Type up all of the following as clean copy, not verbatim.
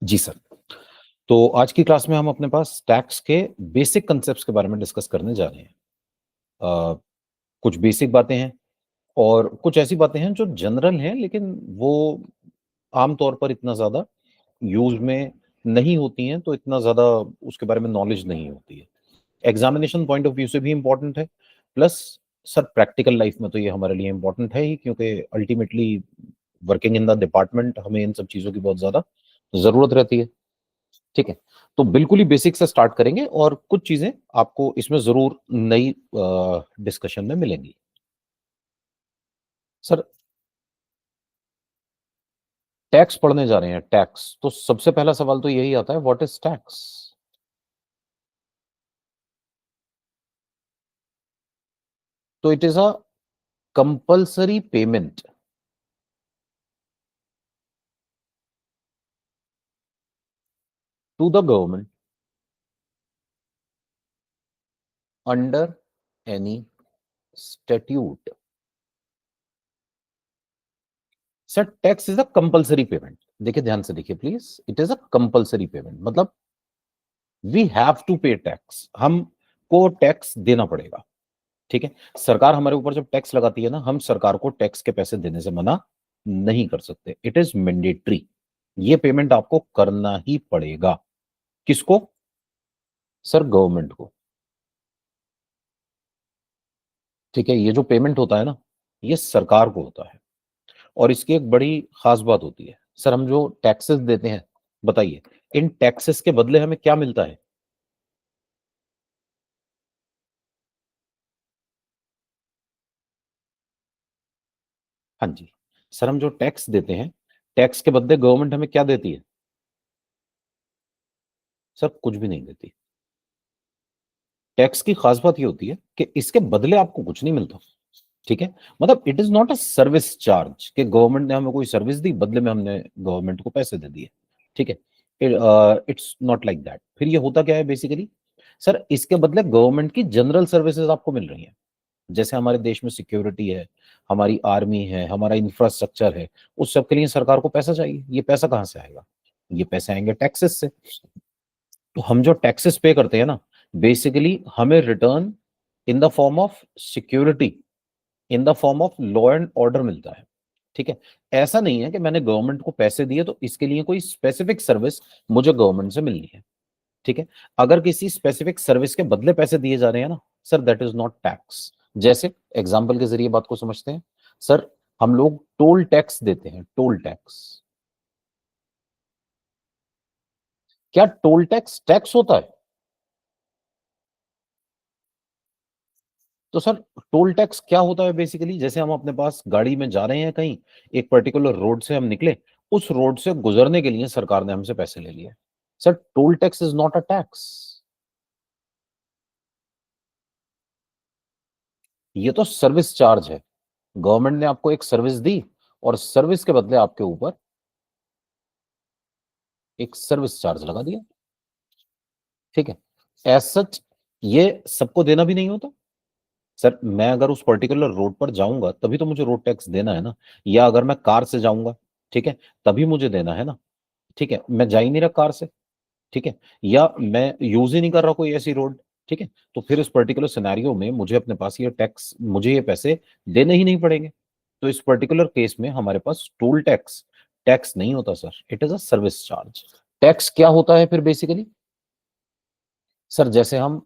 जी sir. तो आज की क्लास में हम अपने पास टैक्स के बेसिक कंसेप्ट्स के बारे में डिस्कस करने जा रहे हैं। अ, कुछ बेसिक बातें हैं और कुछ ऐसी बातें हैं जो जनरल हैं, लेकिन वो आम तौर पर इतना ज़्यादा यूज़ में नहीं होती हैं, तो इतना ज़्यादा उसके बारे में नॉलेज नहीं होती है। एग्ज़ामिनेशन पॉइंट ऑफ व्यू से भी इम्पोर्टेंट है, प्लस सर प्रैक्टिकल लाइफ में तो ये हमारे लिए इम्पोर्टेंट है ही, क्योंकि ultimately working in the department हमें इन सब चीज़ों की बहुत ज़्यादा ज़रूरत रहती है। ठीक है, तो बिल्कुल ही बेसिक से स्टार्ट करेंगे और कुछ चीजें आपको इसमें जरूर नई डिस्कशन में मिलेंगी। सर, टैक्स पढ़ने जा रहे हैं, टैक्स तो सबसे पहला सवाल तो यही आता है, व्हाट इज टैक्स? तो it is a compulsory payment to the government under any statute. Sir, tax is a compulsory payment. देखिए, ध्यान से देखिए please, it is a compulsory payment, मतलब we have to pay tax, हमको tax देना पड़ेगा। ठीक है, सरकार हमारे ऊपर जब टैक्स लगाती है ना, हम सरकार को टैक्स के पैसे देने से मना नहीं कर सकते। इट इज मैंडेटरी, ये पेमेंट आपको करना ही पड़ेगा। किसको? सर, गवर्नमेंट को। ठीक है, ये जो पेमेंट होता है ना, ये सरकार को होता है। और इसकी एक बड़ी खास बात होती है, सर हम जो टैक्सेस देते हैं, बताइए इन टैक्सेस के बदले हमें क्या मिलता है? हाँ जी, सर हम जो टैक्स देते हैं, टैक्स के बदले गवर्नमेंट हमें क्या देती है? सर, कुछ भी नहीं देती। टैक्स की खास बात ये होती है कि इसके बदले आपको कुछ नहीं मिलता। ठीक है, मतलब it is not a service charge कि गवर्नमेंट ने हमें कोई सर्विस दी, बदले में हमने गवर्नमेंट को पैसे दे दिए। ठीक है, इट्स नॉट लाइक दैट। फिर ये होता क्या है बेसिकली? सर, इसके बदले गवर्नमेंट की जनरल सर्विसेज आपको मिल रही हैं। जैसे हमारे देश में सिक्योरिटी है, हमारी आर्मी है, हमारा इंफ्रास्ट्रक्चर है, उस सब के लिए सरकार को पैसा चाहिए। ये पैसा कहाँ से आएगा? ये पैसे आएंगे टैक्सेस से। तो हम जो टैक्सेस पे करते हैं ना, बेसिकली हमें return in the form of security, in the form of law and order मिलता है। ठीक है, ऐसा नहीं है कि मैंने गवर्नमेंट को पैसे दिए तो इसके लिए कोई स्पेसिफिक सर्विस मुझे गवर्नमेंट से मिलनी है। ठीक है, अगर किसी स्पेसिफिक सर्विस के बदले पैसे दिए जा रहे हैं ना, sir that is not tax. जैसे एग्जाम्पल के जरिए बात को समझते हैं। सर, हम लोग टोल टैक्स देते हैं, टोल टैक्स। क्या टोल टैक्स टैक्स होता है? तो सर, टोल टैक्स क्या होता है बेसिकली? जैसे हम अपने पास गाड़ी में जा रहे हैं कहीं, एक पर्टिकुलर रोड से हम निकले, उस रोड से गुजरने के लिए सरकार ने हमसे पैसे ले लिए। Sir, toll tax is not a tax. ये तो सर्विस चार्ज है। गवर्नमेंट ने आपको एक सर्विस दी और सर्विस के बदले आपके ऊपर एक सर्विस चार्ज लगा दिया। ठीक है, एज सच ये सबको देना भी नहीं होता। सर, मैं अगर उस पर्टिकुलर रोड पर जाऊंगा तभी तो मुझे रोड टैक्स देना है ना, या अगर मैं कार से जाऊंगा, ठीक है, तभी मुझे देना है ना। ठीक है, मैं जा ही नहीं रहा कार से, ठीक है, या मैं यूज ही नहीं कर रहा कोई ऐसी रोड, ठीक है, तो फिर इस पर्टिकुलर सिनेरियो में मुझे अपने पास ये टैक्स, मुझे ये पैसे देने ही नहीं पड़ेंगे। तो इस पर्टिकुलर केस में हमारे पास टोल टैक्स टैक्स नहीं होता sir, it is a service charge. Tax क्या होता है फिर बेसिकली? सर, जैसे हम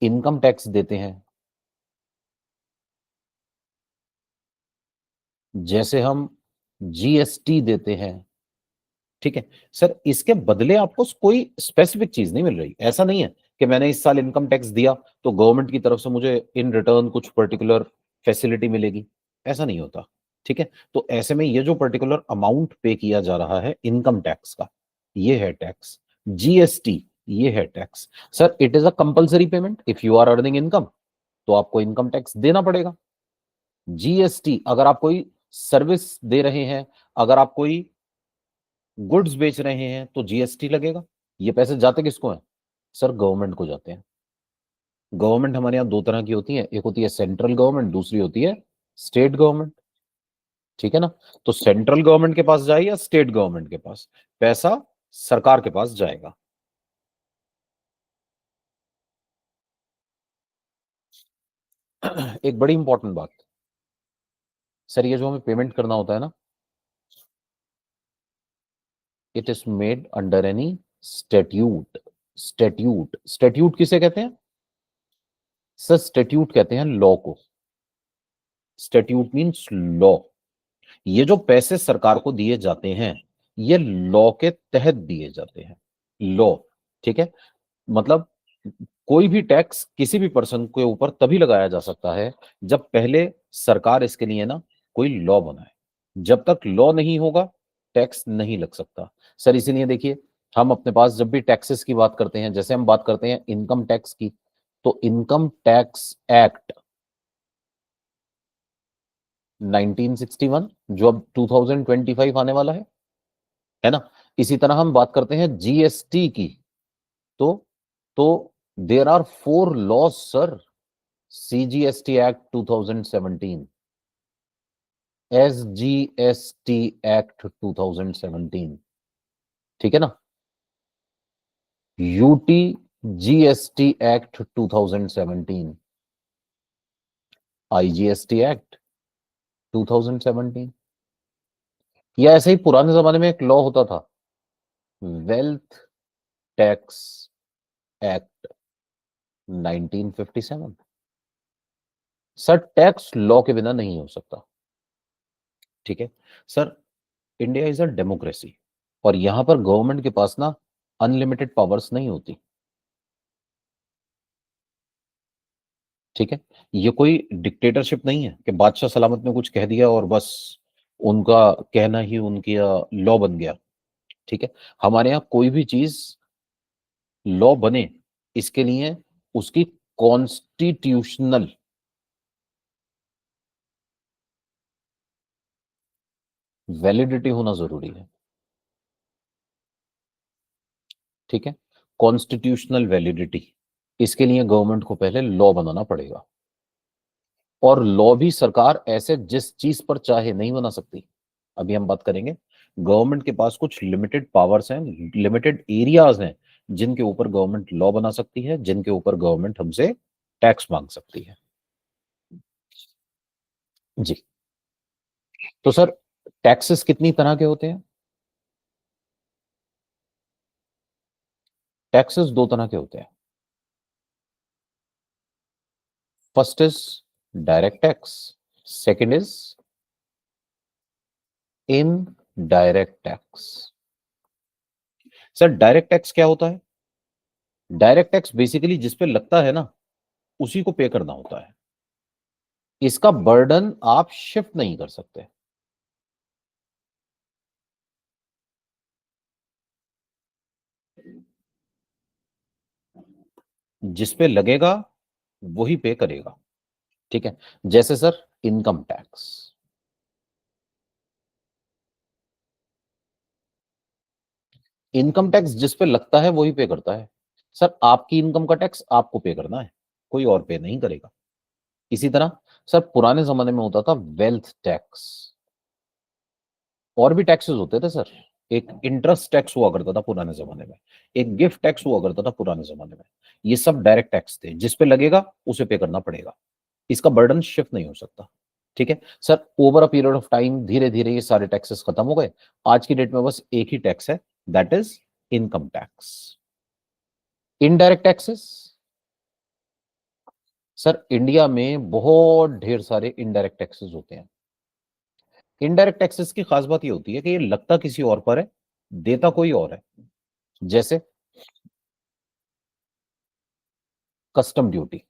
इनकम टैक्स देते हैं, जैसे हम जीएसटी देते हैं, ठीक है, सर इसके बदले आपको कोई स्पेसिफिक चीज नहीं मिल रही। ऐसा नहीं है कि मैंने इस साल इनकम टैक्स दिया तो गवर्नमेंट की तरफ से मुझे इन रिटर्न कुछ पर्टिकुलर फैसिलिटी मिलेगी। ऐसा नहीं होता। ठीक है, तो ऐसे में ये जो पर्टिकुलर अमाउंट पे किया जा रहा है इनकम टैक्स का, ये है टैक्स। जीएसटी, ये है tax. Sir, it is a compulsory payment. If you are earning income तो आपको इनकम टैक्स देना पड़ेगा। जीएसटी, अगर आप कोई सर्विस दे रहे हैं, अगर आप कोई गुड्स बेच रहे हैं तो जीएसटी लगेगा। ये पैसे जाते किसको हैं? सर, गवर्नमेंट को जाते हैं। गवर्नमेंट हमारे यहाँ दो तरह की होती है, एक होती है सेंट्रल गवर्नमेंट, दूसरी होती है स्टेट गवर्नमेंट। ठीक है ना? तो सेंट्रल गवर्नमेंट के पास जाए या स्टेट गवर्नमेंट के पास, पैसा सरकार के पास जाएगा। एक बड़ी इंपॉर्टेंट बात, सर ये जो हमें पेमेंट करना होता है ना, it is made under any statute. Statute किसे कहते हैं सर? स्टेट्यूट कहते हैं लॉ को। Statute means law. ये जो पैसे सरकार को दिए जाते हैं, ये लॉ के तहत दिए जाते हैं। लॉ, ठीक है। मतलब कोई भी टैक्स किसी भी पर्सन के ऊपर तभी लगाया जा सकता है जब पहले सरकार इसके लिए ना कोई लॉ बनाए। जब तक लॉ नहीं होगा, टैक्स नहीं लग सकता। सर इसीलिए देखिए, हम अपने पास जब भी टैक्सेस की बात करते हैं, जैसे हम बात करते हैं इनकम टैक्स की, तो इनकम टैक्स एक्ट 1961, जो अब 2025 आने वाला है ना। इसी तरह हम बात करते हैं जीएसटी की, तो तो there are 4 laws sir. CGST act 2017, SGST act 2017, ठीक है ना। UT GST act 2017, IGST act 2017, या ऐसे ही पुराने जमाने में एक लॉ होता था, wealth tax act 1957। Sir tax law के बिना नहीं हो सकता, ठीक है। Sir India is a democracy, और यहां पर गवर्नमेंट के पास ना अनलिमिटेड पावर्स नहीं होती, ठीक है। ये कोई डिक्टेटरशिप नहीं है कि बादशाह सलामत ने कुछ कह दिया और बस उनका कहना ही उनकी लॉ बन गया, ठीक है। हमारे यहाँ कोई भी चीज लॉ बने, इसके लिए उसकी कॉन्स्टिट्यूशनल वैलिडिटी होना जरूरी है, ठीक है। कॉन्स्टिट्यूशनल वैलिडिटी, इसके लिए गवर्नमेंट को पहले लॉ बनाना पड़ेगा, और लॉ भी सरकार ऐसे जिस चीज पर चाहे नहीं बना सकती। अभी हम बात करेंगे, गवर्नमेंट के पास कुछ लिमिटेड पावर्स हैं, लिमिटेड एरियाज हैं, जिनके ऊपर गवर्नमेंट लॉ बना सकती है, जिनके ऊपर गवर्नमेंट हमसे टैक्स मांग सकती है। जी। तो सर टैक्सेस कितनी तरह के होते हैं? टैक्सेस 2 तरह के होते हैं। First is direct tax, second is in direct tax. Sir direct tax क्या होता है? डायरेक्ट टैक्स बेसिकली जिस पे लगता है ना, उसी को पे करना होता है। इसका बर्डन आप शिफ्ट नहीं कर सकते। जिस पे लगेगा वही पे करेगा, ठीक है। जैसे sir income tax, income tax जिस पे लगता है वही पे करता है। सर आपकी इनकम का टैक्स आपको पे करना है, कोई और पे नहीं करेगा। इसी तरह सर पुराने जमाने में होता था वेल्थ टैक्स। और भी टैक्सेस होते थे सर। एक इंटरेस्ट टैक्स हुआ करता था पुराने जमाने में, एक गिफ्ट टैक्स हुआ करता था पुराने जमाने में। ये सब डायरेक्ट टैक्स थे, जिस पे लगेगा उसे पे करना पड़ेगा, इसका बर्डन शिफ्ट नहीं हो सकता, ठीक है। Sir over a period of time धीरे धीरे ये सारे टैक्सेस खत्म हो गए। आज की डेट में बस एक ही टैक्स है, that is income tax. Indirect taxes, sir India में बहुत ढेर सारे इनडायरेक्ट टैक्सेस होते हैं। इनडायरेक्ट टैक्सेस की खास बात ये होती है कि ये लगता किसी और पर है, देता कोई और है। जैसे कस्टम ड्यूटी,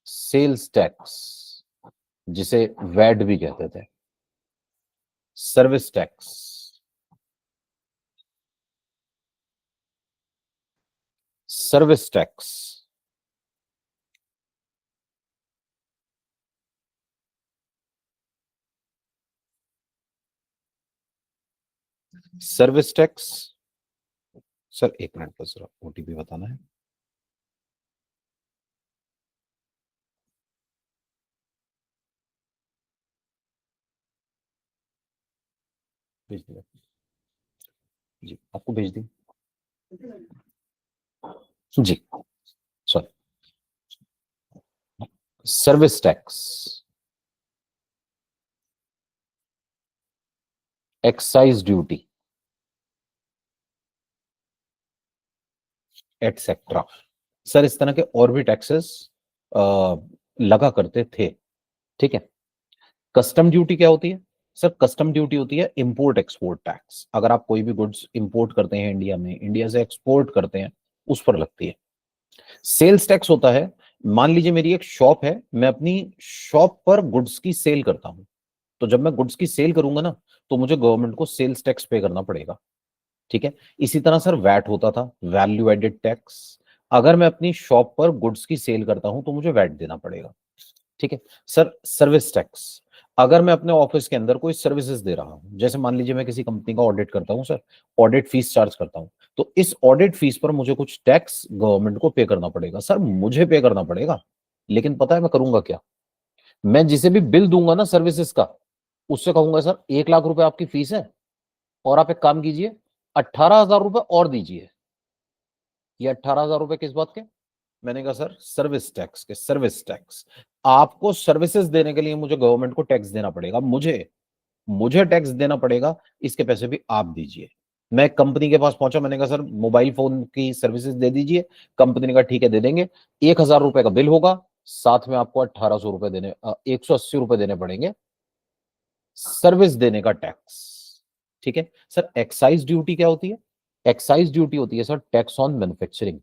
सेल्स टैक्स जिसे वैट भी कहते थे, service tax, service tax, service tax. Sir एक मिनट बस, ओटीपी बताना है। भेज दिया जी, आपको भेज दी जी। Sorry, service tax, excise duty, etcetera. Sir इस तरह के और भी टैक्सेस लगा करते थे, ठीक है। कस्टम ड्यूटी क्या होती है? सर कस्टम ड्यूटी होती है इंपोर्ट एक्सपोर्ट टैक्स। अगर आप कोई भी गुड्स इंपोर्ट करते हैं इंडिया में, इंडिया से एक्सपोर्ट करते हैं, उस पर लगती है। सेल्स टैक्स होता है, मान लीजिए मेरी एक शॉप है, मैं अपनी शॉप पर गुड्स की सेल करता हूं, तो जब मैं गुड्स की सेल करूंगा ना, तो मुझे गवर्नमेंट को सेल्स टैक्स पे करना पड़ेगा, ठीक है। इसी तरह सर वैट होता था, वैल्यू एडेड टैक्स। अगर मैं अपनी शॉप पर गुड्स की सेल करता हूं तो मुझे वैट देना पड़ेगा, ठीक है। सर सर्विस टैक्स, अगर मैं अपने ऑफिस के अंदर कोई सर्विसेज दे रहा हूं, जैसे मान लीजिए मैं किसी कंपनी का ऑडिट करता हूं सर, ऑडिट फीस चार्ज करता हूं, तो इस ऑडिट फीस पर मुझे कुछ टैक्स गवर्नमेंट को पे करना पड़ेगा। सर मुझे पे करना पड़ेगा, लेकिन पता है मैं करूंगा क्या? मैं जिसे भी बिल दूंगा ना सर्विसेज का, उससे कहूंगा सर 1 लाख रुपए आपकी फीस है, और आप एक काम कीजिए 18,000 रुपए और दीजिए। ये 18,000 रुपए किस बात के? मैंने कहा सर सर्विस टैक्स के। सर्विस टैक्स, आपको सर्विसेज देने के लिए मुझे गवर्नमेंट को टैक्स देना पड़ेगा, मुझे मुझे टैक्स देना पड़ेगा, इसके पैसे भी आप दीजिए। मैं कंपनी के पास पहुंचा, मैंने कहा सर मोबाइल फोन की सर्विसेज दे दीजिए। कंपनी ने कहा ठीक है दे देंगे। 1,000 रुपए का बिल होगा, साथ में आपको 1,800 रुपए देने 180 रुपए देने पड़ेंगे, सर्विस देने का टैक्स, ठीक है। सर एक्साइज ड्यूटी क्या होती है? एक्साइज ड्यूटी होती है सर टैक्स ऑन मैन्युफैक्चरिंग।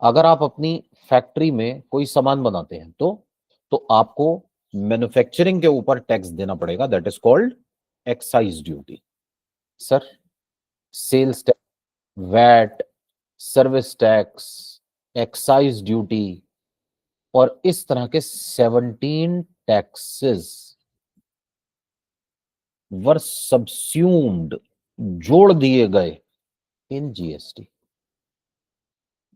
अगर आप अपनी फैक्ट्री में कोई सामान बनाते हैं तो आपको मैन्युफैक्चरिंग के ऊपर टैक्स देना पड़ेगा, that is called excise duty. Sir sales tax, VAT, service tax, excise duty और इस तरह के 17 टैक्सेस वर सबस्यूम्ड, जोड़ दिए गए इन जीएसटी।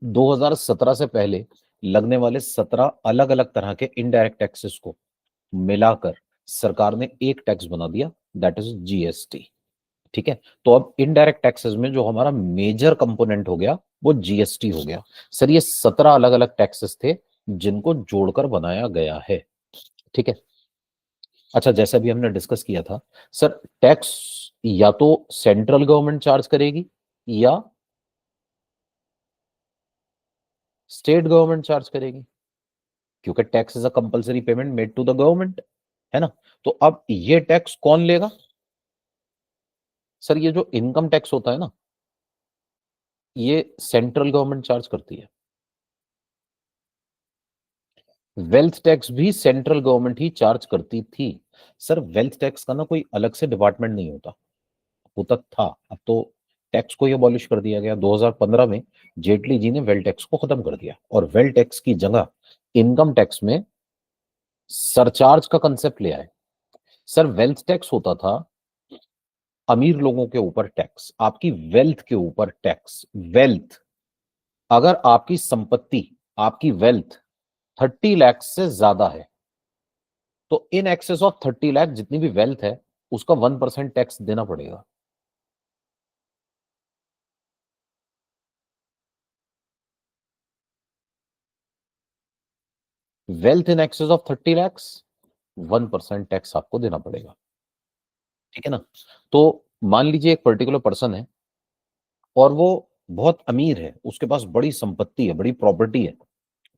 2017 से पहले लगने वाले 17 अलग अलग तरह के इनडायरेक्ट टैक्सेस को मिलाकर सरकार ने एक टैक्स बना दिया, दैट इज जीएसटी, ठीक है। तो अब इनडायरेक्ट टैक्सेस में जो हमारा मेजर कंपोनेंट हो गया वो जीएसटी हो गया। सर ये 17 अलग अलग टैक्सेस थे जिनको जोड़कर बनाया गया है, ठीक है। अच्छा जैसा भी हमने डिस्कस किया था सर, टैक्स या तो सेंट्रल गवर्नमेंट चार्ज करेगी या स्टेट गवर्नमेंट चार्ज करेगी, क्योंकि tax is a compulsory payment made to the government, है ना। तो अब ये टैक्स कौन लेगा? सर ये जो इनकम टैक्स होता है ना, ये सेंट्रल गवर्नमेंट चार्ज करती है। वेल्थ टैक्स भी सेंट्रल गवर्नमेंट ही चार्ज करती थी। सर वेल्थ टैक्स का ना कोई अलग से डिपार्टमेंट नहीं होता, होता था, अब तो टैक्स को ही अबॉलिश कर दिया गया 2015 में। जेटली जी ने वेल्थ टैक्स को खत्म कर दिया और वेल्थ टैक्स की जगह इनकम टैक्स में सरचार्ज का कंसेप्ट ले आए। सर वेल्थ टैक्स होता था अमीर लोगों के ऊपर टैक्स, आपकी वेल्थ के ऊपर टैक्स। वेल्थ, अगर आपकी संपत्ति, आपकी वेल्थ 30 लाख से ज्यादा है, तो इन एक्सेस ऑफ 30 लाख जितनी भी वेल्थ है उसका 1% टैक्स देना पड़ेगा। Wealth in excess of 30 lakhs, 1% tax आपको देना पड़ेगा, ठीक है ना। तो मान लीजिए एक पर्टिकुलर पर्सन है और वो बहुत अमीर है, उसके पास बड़ी संपत्ति है, बड़ी प्रॉपर्टी है,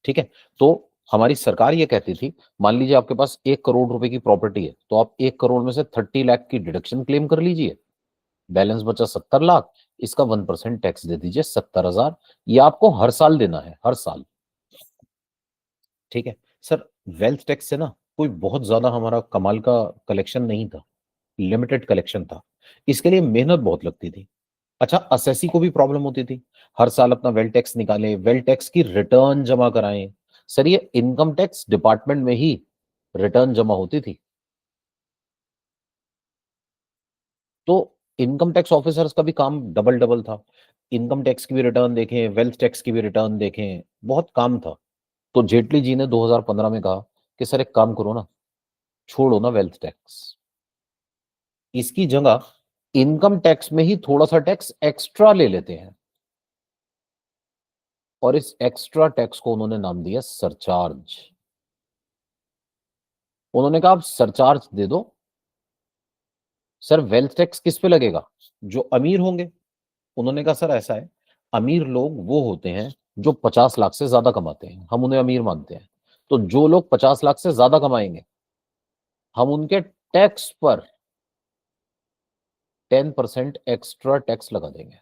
ठीक है। तो हमारी सरकार ये कहती थी, मान लीजिए आपके पास 1 करोड़ रुपए की प्रॉपर्टी है, तो आप 1 करोड़ में से 30 लाख की डिडक्शन क्लेम कर लीजिए, बैलेंस बचा 70 लाख, इसका 1% टैक्स दे दीजिए 70,000। ये आपको हर साल देना है, हर साल, ठीक है। सर वेल्थ टैक्स से ना कोई बहुत ज्यादा हमारा कमाल का कलेक्शन नहीं था, लिमिटेड कलेक्शन था, इसके लिए मेहनत बहुत लगती थी। अच्छा असेसी को भी प्रॉब्लम होती थी, हर साल अपना वेल्थ टैक्स निकालें, वेल्थ टैक्स की रिटर्न जमा कराएं। सर ये इनकम टैक्स डिपार्टमेंट में ही रिटर्न जमा होती थी, तो इनकम टैक्स ऑफिसर्स का भी काम डबल डबल था। इनकम टैक्स की भी रिटर्न देखें, वेल्थ टैक्स की भी रिटर्न देखें, बहुत काम था। तो जेटली जी ने 2015 में कहा कि सर एक काम करो ना, छोड़ो ना वेल्थ टैक्स, इसकी जगह इनकम टैक्स में ही थोड़ा सा टैक्स एक्स्ट्रा ले लेते हैं, और इस एक्स्ट्रा टैक्स को उन्होंने नाम दिया सरचार्ज। उन्होंने कहा आप सरचार्ज दे दो। सर वेल्थ टैक्स किस पे लगेगा? जो अमीर होंगे। उन्होंने कहा सर ऐसा है, अमीर लोग वो होते हैं जो 50 लाख से ज्यादा कमाते हैं, हम उन्हें अमीर मानते हैं। तो जो लोग 50 लाख से ज्यादा कमाएंगे, हम उनके टैक्स पर 10% एक्स्ट्रा टैक्स लगा देंगे।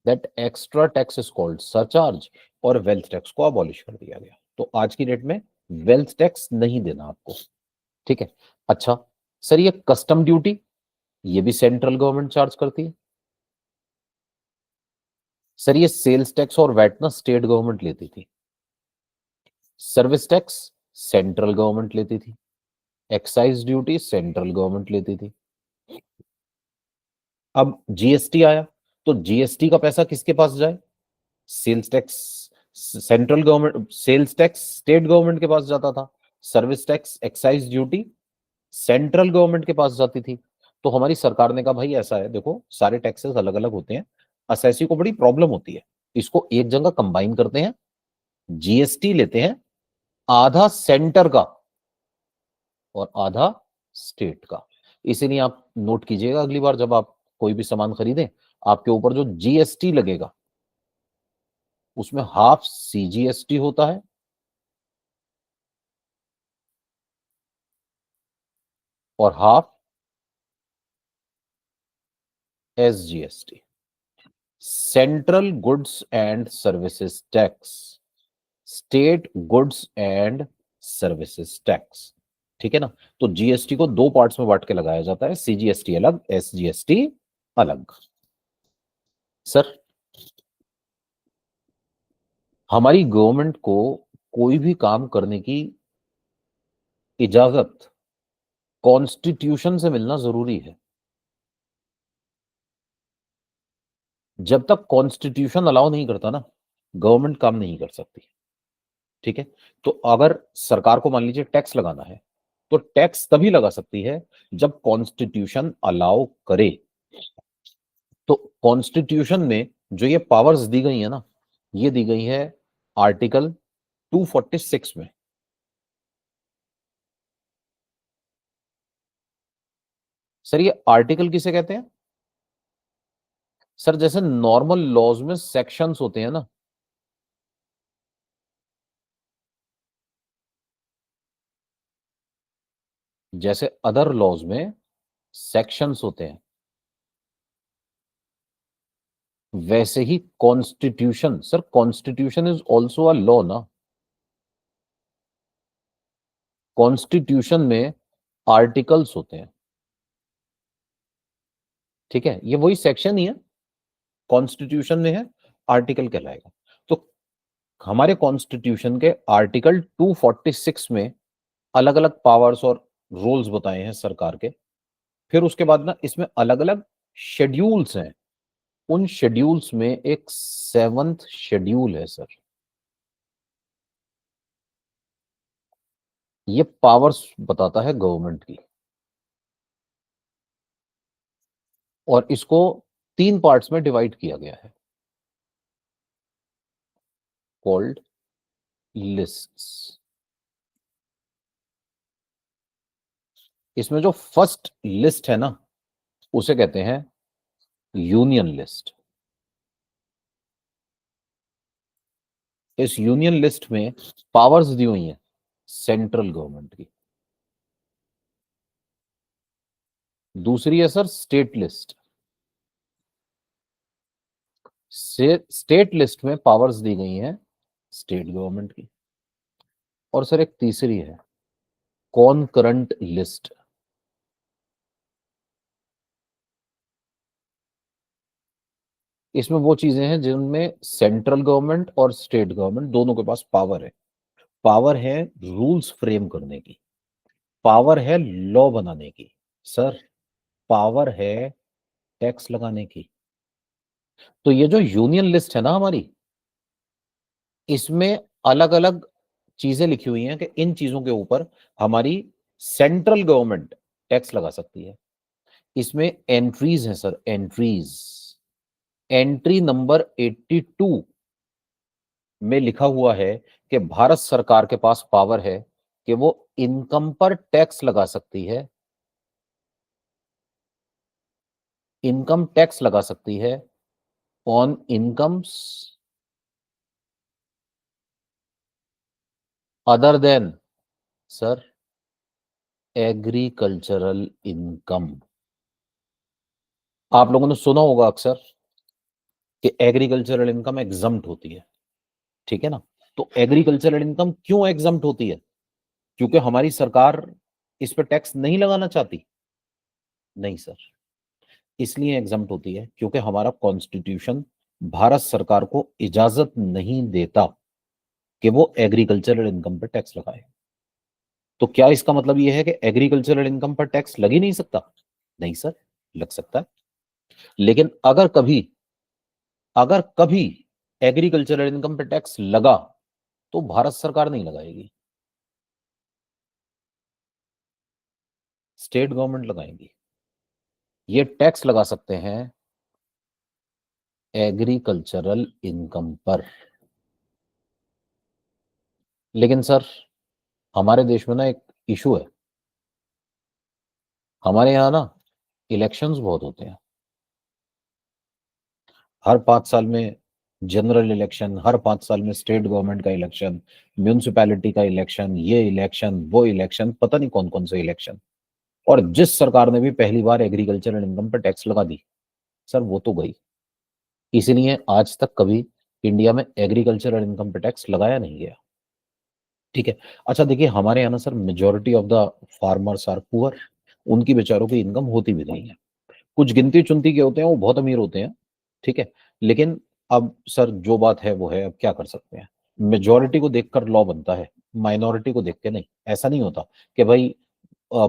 That extra tax is called surcharge, और वेल्थ टैक्स को अबॉलिश कर दिया गया। तो आज की डेट में वेल्थ टैक्स नहीं देना आपको, ठीक है। अच्छा सर, ये कस्टम ड्यूटी, ये भी सेंट्रल गवर्नमेंट चार्ज करती है। सर ये सेल्स टैक्स और वैट ना स्टेट गवर्नमेंट लेती थी। सर्विस टैक्स सेंट्रल गवर्नमेंट लेती थी। एक्साइज ड्यूटी सेंट्रल गवर्नमेंट लेती थी। अब जीएसटी आया, तो जीएसटी का पैसा किसके पास जाए? Sales tax central government, sales tax state government के पास जाता था। Service tax excise duty central government के पास जाती थी। तो हमारी सरकार ने कहा भाई ऐसा है, देखो सारे टैक्सेस अलग अलग होते हैं, असेसी को बड़ी प्रॉब्लम होती है, इसको एक जगह कंबाइन करते हैं, जीएसटी लेते हैं, आधा सेंटर का और आधा स्टेट का। इसीलिए आप नोट कीजिएगा, अगली बार जब आप कोई भी सामान खरीदें, आपके ऊपर जो जीएसटी लगेगा उसमें हाफ सीजीएसटी होता है और half SGST, central goods and services tax, state goods and services tax, ठीक है ना। तो जीएसटी को दो पार्ट्स में बांट के लगाया जाता है, सीजीएसटी अलग, एसजीएसटी अलग। सर हमारी गवर्नमेंट को कोई भी काम करने की इजाजत कॉन्स्टिट्यूशन से मिलना जरूरी है। जब तक कॉन्स्टिट्यूशन अलाउ नहीं करता ना, गवर्नमेंट काम नहीं कर सकती, ठीक है। तो अगर सरकार को मान लीजिए टैक्स लगाना है, तो टैक्स तभी लगा सकती है जब कॉन्स्टिट्यूशन अलाउ करे। तो कॉन्स्टिट्यूशन में जो ये पावर्स दी गई है ना, ये दी गई है आर्टिकल 246 में। सर ये आर्टिकल किसे कहते हैं? सर जैसे नॉर्मल लॉज में सेक्शंस होते हैं ना, जैसे अदर लॉज में सेक्शंस होते हैं, वैसे ही constitution, sir constitution is also a law ना। कॉन्स्टिट्यूशन में आर्टिकल्स होते हैं, ठीक है, ये वही सेक्शन ही है, कॉन्स्टिट्यूशन में है, आर्टिकल कहलाएगा। तो हमारे कॉन्स्टिट्यूशन के आर्टिकल 246 में अलग अलग पावर्स और रोल्स बताए हैं सरकार के। फिर उसके बाद ना इसमें अलग अलग शेड्यूल्स हैं। उन शेड्यूल्स में एक सेवंथ शेड्यूल है सर, ये पावर्स बताता है गवर्नमेंट की, और इसको 3 पार्ट्स में डिवाइड किया गया है, कॉल्ड लिस्ट्स। इसमें जो फर्स्ट लिस्ट है ना, उसे कहते हैं यूनियन लिस्ट। इस यूनियन लिस्ट में पावर्स दी हुई हैं सेंट्रल गवर्नमेंट की। दूसरी है sir state list. State list में पावर्स दी गई हैं स्टेट गवर्नमेंट की। और सर एक तीसरी है कॉनकरंट लिस्ट। इसमें वो चीजें हैं जिनमें सेंट्रल गवर्नमेंट और स्टेट गवर्नमेंट दोनों के पास पावर है। पावर है रूल्स फ्रेम करने की, पावर है लॉ बनाने की, सर पावर है टैक्स लगाने की। तो ये जो यूनियन लिस्ट है ना हमारी, इसमें अलग अलग चीजें लिखी हुई हैं कि इन चीजों के ऊपर हमारी सेंट्रल गवर्नमेंट टैक्स लगा सकती है। इसमें एंट्रीज हैं सर, एंट्रीज। एंट्री नंबर 82 में लिखा हुआ है कि भारत सरकार के पास पावर है कि वो इनकम पर टैक्स लगा सकती है, इनकम टैक्स लगा सकती है on incomes other than sir agricultural income. आप लोगों ने सुना होगा अक्सर कि एग्रीकल्चरल इनकम एग्जम्प्ट होती है, ठीक है ना। तो एग्रीकल्चरल इनकम क्यों एग्जम्प्ट होती है? क्योंकि हमारी सरकार इस पर टैक्स नहीं लगाना चाहती? नहीं सर, इसलिए एग्जम्प्ट होती है क्योंकि हमारा कॉन्स्टिट्यूशन भारत सरकार को इजाजत नहीं देता कि वो एग्रीकल्चरल इनकम पर टैक्स लगाए। तो क्या इसका मतलब यह है कि एग्रीकल्चरल इनकम पर टैक्स लग ही नहीं सकता? नहीं सर, लग सकता है। लेकिन अगर कभी एग्रीकल्चरल इनकम पर टैक्स लगा तो भारत सरकार नहीं लगाएगी, स्टेट गवर्नमेंट लगाएंगी। ये टैक्स लगा सकते हैं एग्रीकल्चरल इनकम पर। लेकिन सर हमारे देश में ना एक इशू है, हमारे यहाँ ना इलेक्शंस बहुत होते हैं। हर 5 साल में जनरल इलेक्शन, हर 5 साल में स्टेट गवर्नमेंट का इलेक्शन, म्यूनिसिपैलिटी का इलेक्शन, ये इलेक्शन वो इलेक्शन, पता नहीं कौन कौन से इलेक्शन। और जिस सरकार ने भी पहली बार एग्रीकल्चरल इनकम पर टैक्स लगा दी सर, वो तो गई। इसलिए आज तक कभी इंडिया में एग्रीकल्चरल इनकम पर टैक्स लगाया नहीं गया, ठीक है। अच्छा देखिए, हमारे यहाँ ना sir majority of the farmers are poor, उनकी बेचारों की इनकम होती भी नहीं है। कुछ गिनती चुनती के होते हैं, वो बहुत अमीर होते हैं, ठीक है। लेकिन अब सर जो बात है वो है, अब क्या कर सकते हैं। मेजोरिटी को देखकर लॉ बनता है, माइनॉरिटी को देख के नहीं। ऐसा नहीं होता कि भाई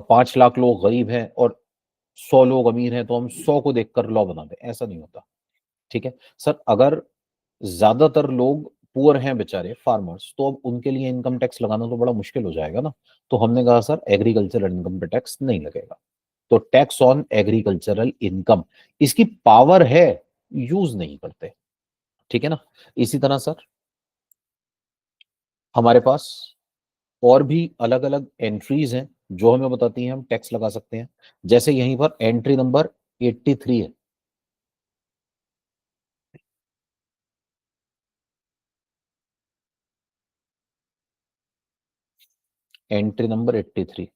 5 लाख लोग गरीब हैं और 100 लोग अमीर हैं तो हम 100 को देखकर लॉ बना दें, ऐसा नहीं होता, ठीक है। सर अगर ज्यादातर लोग पुअर हैं बेचारे फार्मर्स, तो अब उनके लिए इनकम टैक्स लगाना तो बड़ा मुश्किल हो जाएगा ना। तो हमने कहा सर एग्रीकल्चरल इनकम पे टैक्स नहीं लगेगा। तो टैक्स ऑन एग्रीकल्चरल इनकम, इसकी पावर है, यूज नहीं करते, ठीक है ना। इसी तरह सर हमारे पास और भी अलग अलग एंट्रीज हैं जो हमें बताती हैं हम टैक्स लगा सकते हैं। जैसे यहीं पर एंट्री नंबर 83 है, एंट्री नंबर 83,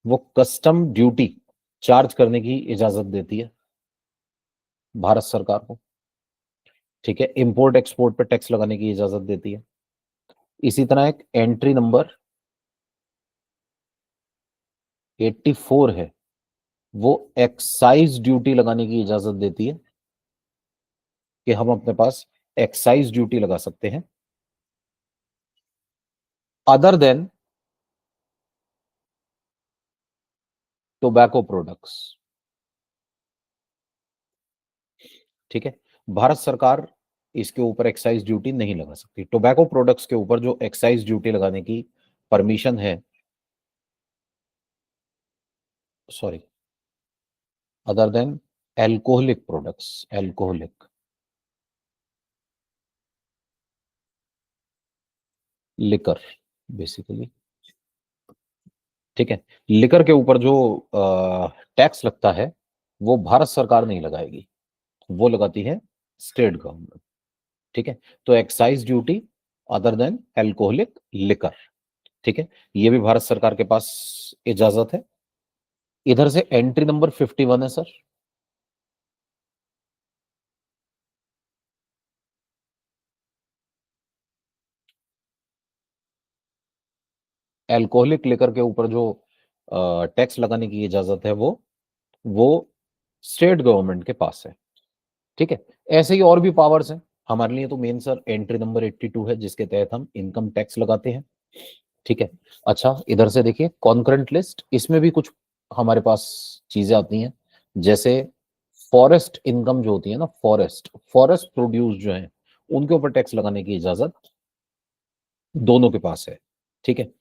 वो कस्टम ड्यूटी चार्ज करने की इजाजत देती है भारत सरकार को, ठीक है। इंपोर्ट एक्सपोर्ट पर टैक्स लगाने की इजाजत देती है। इसी तरह एक एंट्री नंबर 84 है, वो एक्साइज ड्यूटी लगाने की इजाजत देती है कि हम अपने पास एक्साइज ड्यूटी लगा सकते हैं अदर देन टोबैको प्रोडक्ट्स, ठीक है। भारत सरकार इसके ऊपर एक्साइज ड्यूटी नहीं लगा सकती। टोबैको प्रोडक्ट्स के ऊपर जो एक्साइज ड्यूटी लगाने की परमिशन है, sorry, other than alcoholic products, alcoholic liquor basically, ठीक है। लिकर के ऊपर जो टैक्स लगता है वो भारत सरकार नहीं लगाएगी, वो लगाती है स्टेट गवर्नमेंट, ठीक है। तो excise duty other than alcoholic liquor, ठीक है, ये भी भारत सरकार के पास इजाजत है। इधर से एंट्री नंबर 51 है सर, एल्कोहलिक लिकर के ऊपर जो टैक्स लगाने की इजाजत है वो स्टेट गवर्नमेंट के पास है, ठीक है। ऐसे ही और भी पावर्स हैं हमारे लिए। तो मेन सर एंट्री नंबर 82 है जिसके तहत हम इनकम टैक्स लगाते हैं, ठीक है। अच्छा इधर से देखिए कॉन्करेंट लिस्ट, इसमें भी कुछ हमारे पास चीजें आती हैं। जैसे फॉरेस्ट इनकम जो होती है ना, फॉरेस्ट फॉरेस्ट प्रोड्यूस जो है उनके ऊपर टैक्स लगाने की इजाजत दोनों के पास है। ठीक है,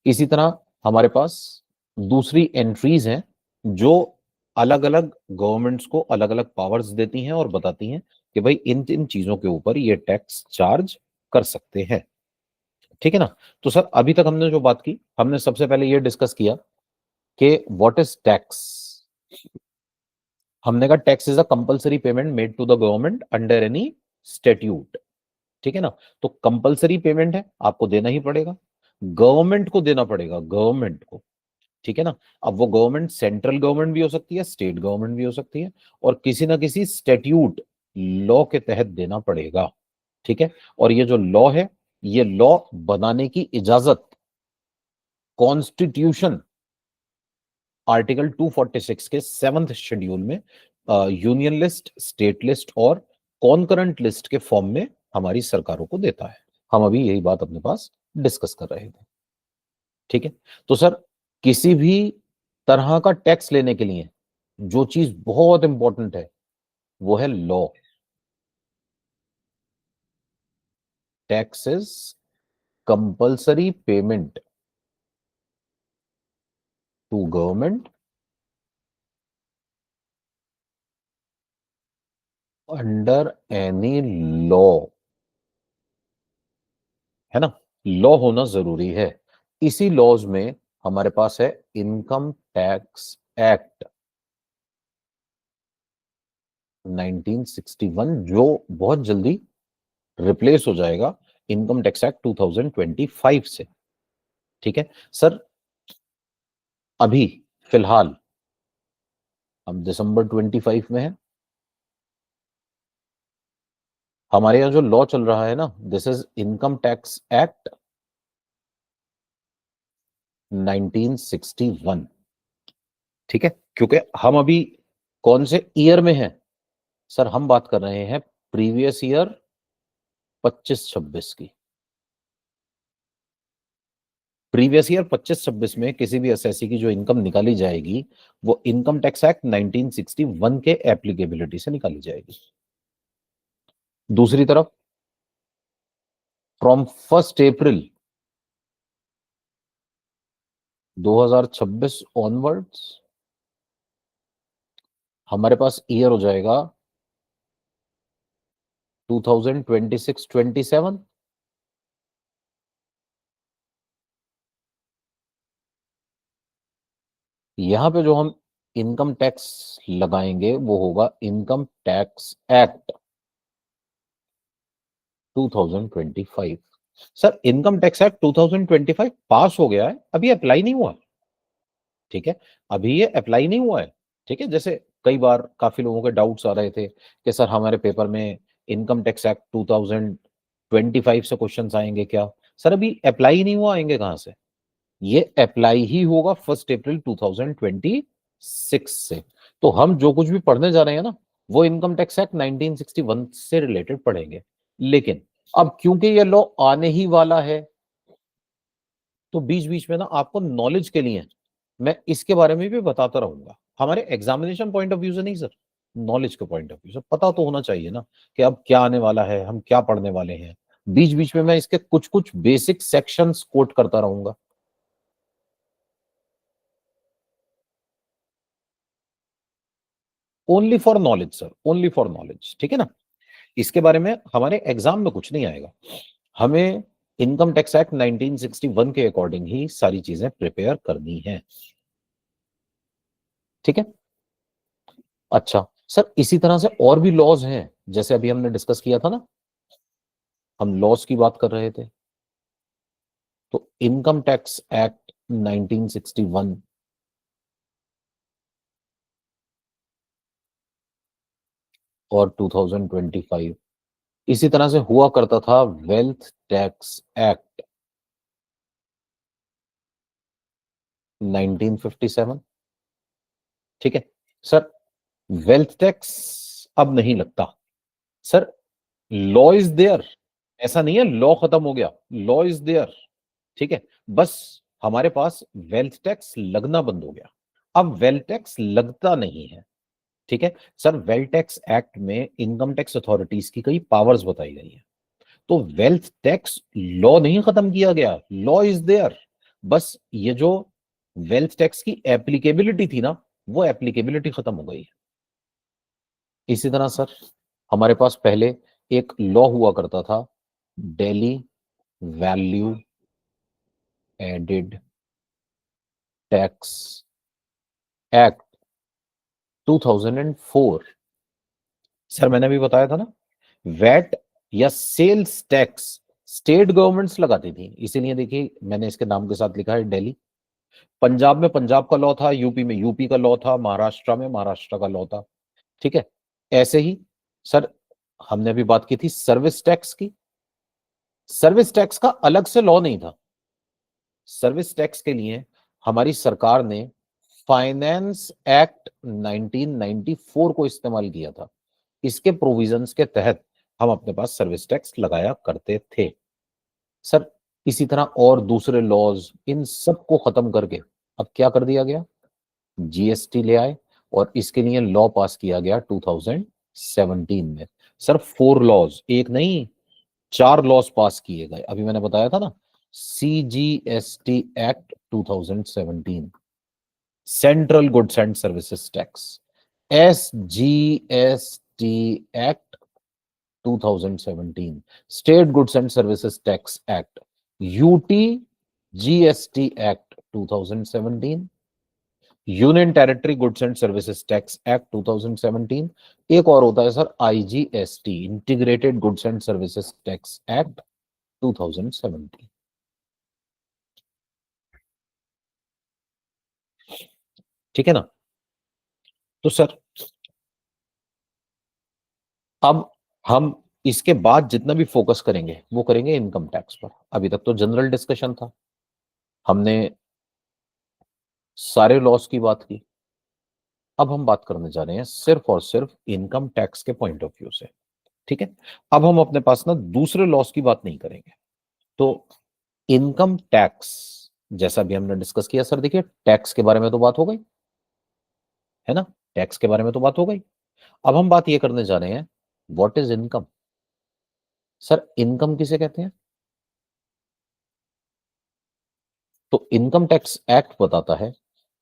इसी तरह हमारे पास दूसरी एंट्रीज हैं जो अलग अलग गवर्नमेंट्स को अलग अलग पावर्स देती हैं और बताती हैं कि भाई इन इन चीजों के ऊपर ये टैक्स चार्ज कर सकते हैं। ठीक है ना। तो सर अभी तक हमने जो बात की, हमने सबसे पहले ये डिस्कस किया कि व्हाट इज टैक्स। हमने कहा tax is a compulsory payment made to the government under any statute. ठीक है ना। तो कंपलसरी पेमेंट है, आपको देना ही पड़ेगा, गवर्नमेंट को देना पड़ेगा, गवर्नमेंट को। ठीक है ना। अब वो गवर्नमेंट सेंट्रल गवर्नमेंट भी हो सकती है, स्टेट गवर्नमेंट भी हो सकती है, और किसी ना किसी स्टेट्यूट लॉ के तहत देना पड़ेगा। ठीक है। और ये जो लॉ है, ये लॉ बनाने की इजाजत कॉन्स्टिट्यूशन आर्टिकल 246 के 7th शेड्यूल में यूनियन लिस्ट, स्टेट लिस्ट और कॉन्करेंट लिस्ट के फॉर्म में हमारी सरकारों को देता है। हम अभी यही बात अपने पास डिस्कस कर रहे थे। ठीक है। तो सर किसी भी तरह का टैक्स लेने के लिए जो चीज बहुत इंपॉर्टेंट है वो है law. Tax is compulsory payment to government under any law, है ना। लॉ होना जरूरी है। इसी लॉज में हमारे पास है इनकम टैक्स एक्ट 1961, जो बहुत जल्दी रिप्लेस हो जाएगा इनकम टैक्स एक्ट 2025 से। ठीक है सर। अभी फिलहाल हम दिसंबर 25 में है, हमारे यहाँ जो लॉ चल रहा है ना, this is income tax act 1961। ठीक है। क्योंकि हम अभी कौन से ईयर में हैं सर, हम बात कर रहे हैं प्रीवियस ईयर 25-26 की। प्रीवियस ईयर 25-26 में किसी भी एसएससी की जो इनकम निकाली जाएगी वो इनकम टैक्स एक्ट 1961 के एप्लीकेबिलिटी से निकाली जाएगी। दूसरी तरफ फ्रॉम 1 अप्रैल 2026 ऑनवर्ड्स हमारे पास ईयर हो जाएगा 2026-27। यहां पे जो हम इनकम टैक्स लगाएंगे वो होगा income tax act 2025। Sir income tax act 2025 पास हो गया है, अभी अप्लाई नहीं हुआ। ठीक है, अभी ये अप्लाई नहीं हुआ है। ठीक है, जैसे कई बार काफी लोगों के डाउट्स आ रहे थे कि सर हमारे पेपर में इनकम टैक्स एक्ट 2025 से क्वेश्चंस आएंगे क्या। सर अभी अप्लाई नहीं हुआ, आएंगे कहां से। ये अप्लाई ही होगा 1 अप्रैल 2026 से। तो हम जो कुछ भी पढ़ने जा रहे हैं ना, वो इनकम टैक्स एक्ट 1961 से रिलेटेड पढ़ेंगे। लेकिन अब क्योंकि ये लॉ आने ही वाला है, तो बीच बीच में ना आपको नॉलेज के लिए मैं इसके बारे में भी बताता रहूंगा। हमारे एग्जामिनेशन पॉइंट ऑफ व्यू से नहीं सर, नॉलेज के पॉइंट ऑफ व्यू से पता तो होना चाहिए ना कि अब क्या आने वाला है, हम क्या पढ़ने वाले हैं। बीच बीच में मैं इसके कुछ कुछ बेसिक सेक्शंस कोट करता रहूंगा। Only for knowledge sir, only for knowledge. ठीक है ना। इसके बारे में हमारे एग्जाम में कुछ नहीं आएगा, हमें इनकम टैक्स एक्ट 1961 के अकॉर्डिंग ही सारी चीजें प्रिपेयर करनी है। ठीक है। अच्छा सर, इसी तरह से और भी लॉज हैं, जैसे अभी हमने डिस्कस किया था ना, हम लॉज की बात कर रहे थे। तो इनकम टैक्स एक्ट 1961 और 2025, इसी तरह से हुआ करता था वेल्थ टैक्स एक्ट 1957। ठीक है सर, वेल्थ टैक्स अब नहीं लगता सर, लॉ इज देयर। ऐसा नहीं है लॉ खत्म हो गया, लॉ इज देयर। ठीक है, बस हमारे पास वेल्थ टैक्स लगना बंद हो गया, अब वेल्थ टैक्स लगता नहीं है। ठीक है सर, वेल्थ टैक्स एक्ट में इनकम टैक्स अथॉरिटीज की कई पावर्स बताई गई है। तो वेल्थ टैक्स लॉ नहीं खत्म किया गया, लॉ इज देयर, बस ये जो वेल्थ टैक्स की एप्लीकेबिलिटी थी ना, वो एप्लीकेबिलिटी खत्म हो गई। इसी तरह सर हमारे पास पहले एक लॉ हुआ करता था, Delhi value added tax act 2004। Sir मैंने भी बताया था ना, वैट या सेल्स टैक्स स्टेट गवर्नमेंट्स लगाती थी, इसीलिए देखिए मैंने इसके नाम के साथ लिखा है दिल्ली। पंजाब में पंजाब का लॉ था, यूपी में यूपी का लॉ था, महाराष्ट्र में महाराष्ट्र का लॉ था। ठीक है, ऐसे ही सर हमने अभी बात की थी सर्विस टैक्स की। सर्विस टैक्स का अलग से लॉ नहीं था। सर्विस टैक्स के लिए हमारी सरकार ने फाइनेंस एक्ट 1994 को इस्तेमाल किया था। इसके प्रोविजंस के तहत हम अपने पास सर्विस टैक्स लगाया करते थे सर। इसी तरह और दूसरे लॉज, इन सब को खत्म करके अब क्या कर दिया गया, जीएसटी ले आए, और इसके लिए लॉ पास किया गया 2017 में। सर 4 लॉज, एक नहीं 4 लॉज पास किए गए, अभी मैंने बताया था ना, CGST act 2017, central goods and services tax, SGST act 2017, state goods and services tax act, UT GST act 2017, union territory goods and services tax act 2017, एक और होता है sir IGST, integrated goods and services tax act 2017। ठीक है ना। तो sir अब हम इसके बाद जितना भी फोकस करेंगे वो करेंगे इनकम टैक्स पर। अभी तक तो जनरल डिस्कशन था, हमने सारे लॉस की बात की। अब हम बात करने जा रहे हैं सिर्फ और सिर्फ इनकम टैक्स के पॉइंट ऑफ व्यू से। ठीक है, अब हम अपने पास ना दूसरे लॉस की बात नहीं करेंगे। तो इनकम टैक्स जैसा भी हमने डिस्कस किया सर, देखिए टैक्स के बारे में तो बात हो गई है ना, टैक्स के बारे में तो बात हो गई। अब हम बात ये करने जा रहे हैं what is income. Sir income किसे कहते हैं? तो इनकम टैक्स एक्ट बताता है,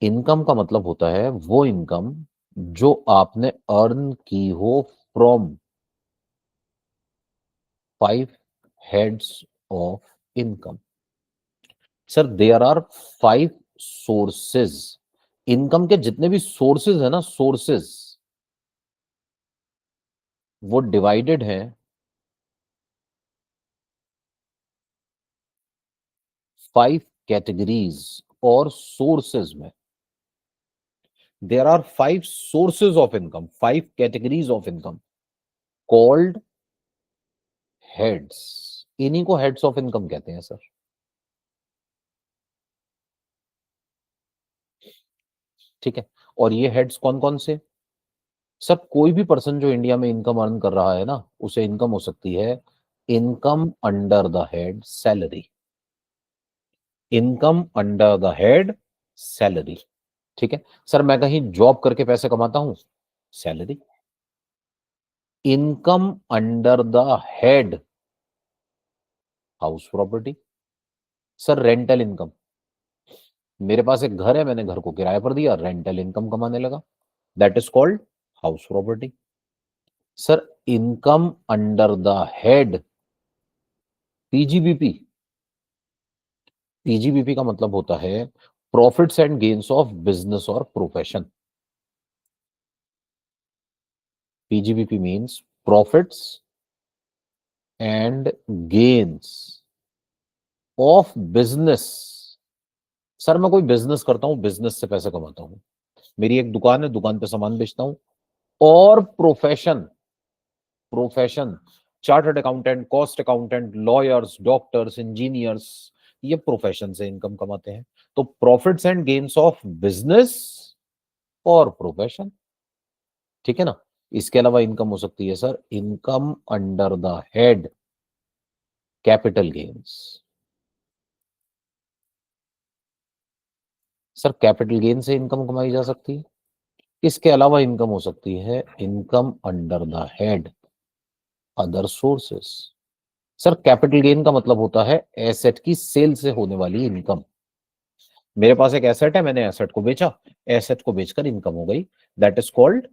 इनकम का मतलब होता है वो इनकम जो आपने अर्न की हो from 5 heads of income. Sir there are 5 sources, income के जितने भी सोर्सेज है ना, सोर्सेज वो डिवाइडेड हैं 5 कैटेगरीज और सोर्सेज में। There are 5 sources of income, 5 categories of income called heads. इन्हीं को हेड्स ऑफ इनकम कहते हैं सर। ठीक है, और ये हेड्स कौन कौन से? सर कोई भी पर्सन जो इंडिया में इनकम अर्न कर रहा है ना, उसे इनकम हो सकती है income under the head salary, income under the head salary. ठीक है सर, मैं कहीं जॉब करके पैसे कमाता हूं, salary. Income under the head house property. Sir rental income, मेरे पास एक घर है, मैंने घर को किराए पर दिया, रेंटल इनकम कमाने लगा, that is called house property. Sir income under the head PGBP, PGBP का मतलब होता है profits and gains of business और profession. PGBP means profits and gains of business. Sir मैं कोई बिजनेस करता हूं, बिजनेस से पैसे कमाता हूं, मेरी एक दुकान है, दुकान पे सामान बेचता हूं। और profession, profession chartered accountant, cost accountant, lawyers, doctors, engineers, ये प्रोफेशन से इनकम कमाते हैं। तो profits and gains of business और प्रोफेशन। ठीक है ना। इसके अलावा इनकम हो सकती है sir income under the head capital gains. Sir capital gain से इनकम कमाई जा सकती है। इसके अलावा इनकम हो सकती है income under the head other sources. Sir capital gain का मतलब होता है एसेट की सेल से होने वाली इनकम। मेरे पास एक एसेट है, मैंने एसेट को बेचा, एसेट को बेचकर इनकम हो गई, that is called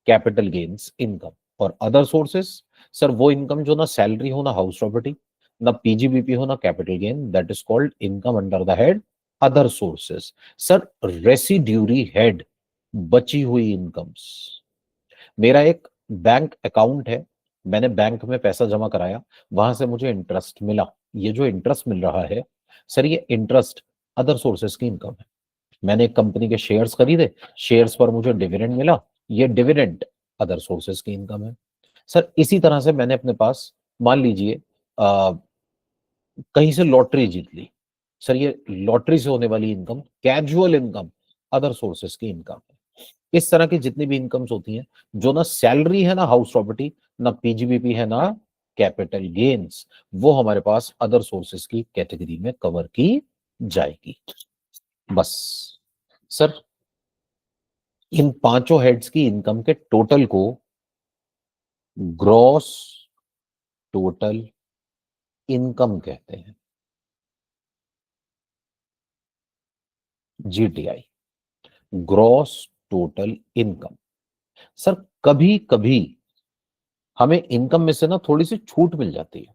capital gains income. और अदर सोर्सेस, सर वो इनकम जो ना सैलरी हो, ना हाउस प्रॉपर्टी, ना पीजीबीपी हो, ना capital gain, that is called income under the head other sources. Sir residuary head, बची हुई इनकम्स। मेरा एक बैंक अकाउंट है, मैंने बैंक में पैसा जमा कराया, वहां से मुझे इंटरेस्ट मिला, ये जो इंटरेस्ट मिल रहा है सर, ये इंटरेस्ट अदर सोर्सेस की इनकम है। मैंने एक कंपनी के शेयर्स खरीदे, शेयर्स पर मुझे डिविडेंड मिला, ये डिविडेंड अदर सोर्सेस की इनकम है। सर इसी तरह से मैंने अपने पास, मान लीजिए कहीं से लॉटरी जीत ली, सर ये लॉटरी से होने वाली income casual income other sources की इनकम है। इस तरह की जितनी भी इनकम्स होती हैं, जो ना सैलरी है, ना हाउस प्रॉपर्टी, ना पीजीबीपी है, ना कैपिटल गेन्स, वो हमारे पास अदर सोर्सेस की कैटेगरी में कवर की जाएगी। बस सर, इन पांचों हेड्स की इनकम के टोटल को ग्रॉस टोटल इनकम कहते हैं, GTI, gross total income. Sir कभी कभी हमें इनकम में से ना थोड़ी सी छूट मिल जाती है,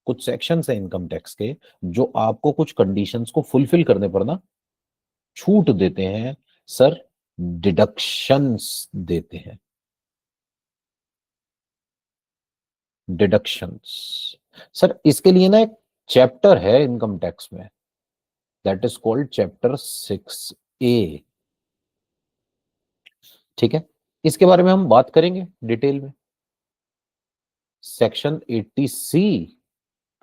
कुछ सेक्शंस है इनकम टैक्स के जो आपको कुछ कंडीशंस को फुलफिल करने पर ना छूट देते हैं, सर डिडक्शंस देते हैं, डिडक्शंस। सर इसके लिए ना एक चैप्टर है इनकम टैक्स में, that is called chapter 6A। ठीक है, इसके बारे में हम बात करेंगे डिटेल में, सेक्शन 80C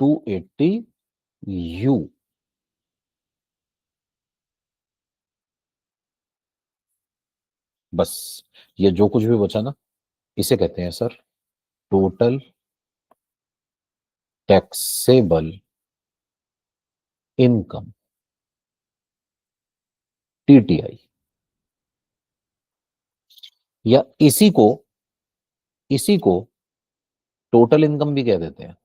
टू 80U। बस ये जो कुछ भी बचा ना, इसे कहते हैं sir total taxable income, TTI, या इसी को टोटल इनकम भी कह देते हैं।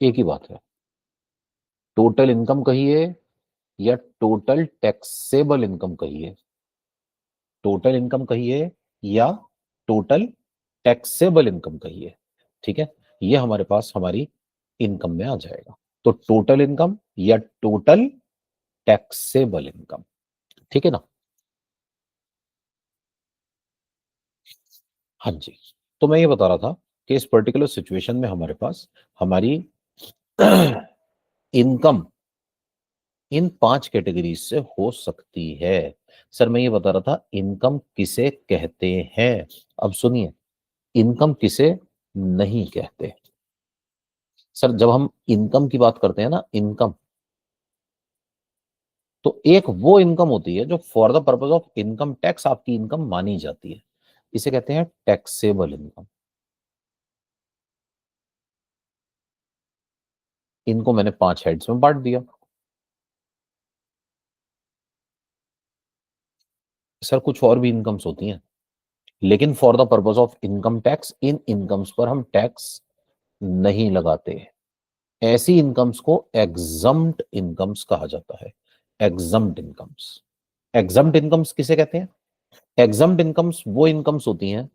एक ही बात है, टोटल इनकम कहिए या टोटल टैक्सेबल इनकम कहिए, टोटल इनकम कहिए या टोटल टैक्सेबल इनकम कहिए, ठीक है, ये हमारे पास हमारी इनकम में आ जाएगा। तो टोटल इनकम या टोटल टैक्सेबल इनकम, ठीक है ना। हाँ जी, तो मैं ये बता रहा था कि इस पर्टिकुलर सिचुएशन में हमारे पास हमारी इनकम इन 5 कैटेगरीज से हो सकती है। सर मैं ये बता रहा था इनकम किसे कहते हैं, अब सुनिए, इनकम किसे नहीं कहते। सर जब हम इनकम की बात करते हैं ना, इनकम, तो एक वो इनकम होती है जो for the purpose of income tax आपकी इनकम मानी जाती है, इसे कहते हैं टैक्सेबल इनकम। इनको मैंने 5 हेड्स में बांट दिया। सर कुछ और भी इनकम्स होती हैं, लेकिन for the purpose of income tax in incomes पर हम टैक्स नहीं लगाते। ऐसी इनकम्स को एग्जम्प्ट इनकम्स कहा जाता है, एग्जम्प्ट इनकम्स। एग्जम्प्ट इनकम्स किसे कहते हैं? एग्जम्प्ट इनकम्स वो इनकम्स होती हैं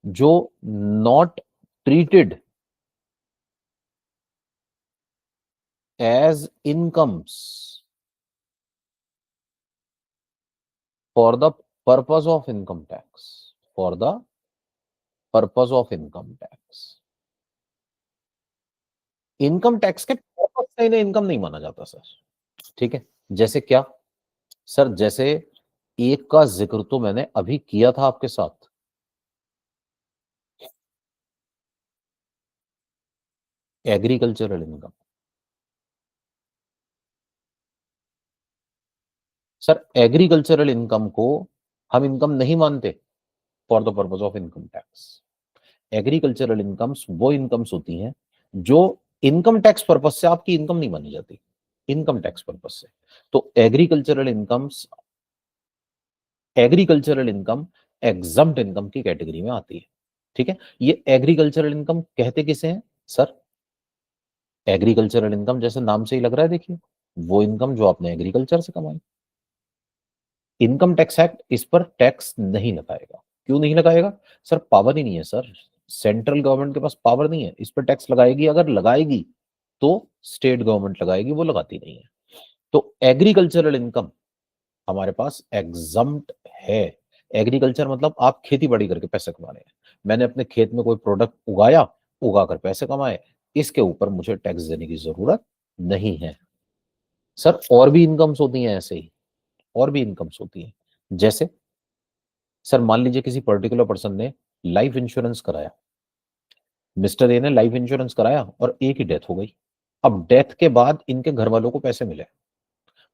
जो not treated as incomes for the purpose of income tax, for the purpose of income tax. Income tax के पर्पज से इन्हें इनकम नहीं माना जाता सर, ठीक है। जैसे क्या? सर जैसे एक का जिक्र तो मैंने अभी किया था आपके साथ, agricultural income. Sir agricultural income को हम इनकम नहीं मानते for the purpose of income tax. Agricultural incomes वो इनकम्स होती हैं जो इनकम टैक्स पर्पज से आपकी इनकम नहीं मानी जाती, इनकम टैक्स पर्पज से। तो agricultural incomes agricultural income exempt income की कैटेगरी में आती है। ठीक है, ये एग्रीकल्चरल इनकम कहते किसे हैं सर? एग्रीकल्चरल इनकम जैसे नाम से ही लग रहा है, देखिए वो इनकम जो आपने एग्रीकल्चर से कमाई। इनकम टैक्स एक्ट इस पर टैक्स नहीं लगाएगा। क्यों नहीं लगाएगा सर? पावर ही नहीं है सर, सेंट्रल गवर्नमेंट के पास पावर नहीं है इस पर टैक्स लगाएगी। अगर लगाएगी तो स्टेट गवर्नमेंट लगाएगी, वो लगाती नहीं है। तो एग्रीकल्चरल इनकम हमारे पास एग्जम्प्ट है। एग्रीकल्चर मतलब आप खेती बाड़ी करके पैसे कमा रहे हैं, मैंने अपने खेत में कोई प्रोडक्ट उगाया, उगा कर पैसे कमाए, इसके ऊपर मुझे टैक्स देने की जरूरत नहीं है। सर और भी इनकम्स होती हैं ऐसे ही, और भी इनकम्स होती हैं। जैसे सर मान लीजिए किसी पर्टिकुलर पर्सन ने लाइफ इंश्योरेंस कराया, मिस्टर ए ने लाइफ इंश्योरेंस कराया और एक ही डेथ हो गई। अब डेथ के बाद इनके घर वालों को पैसे मिले।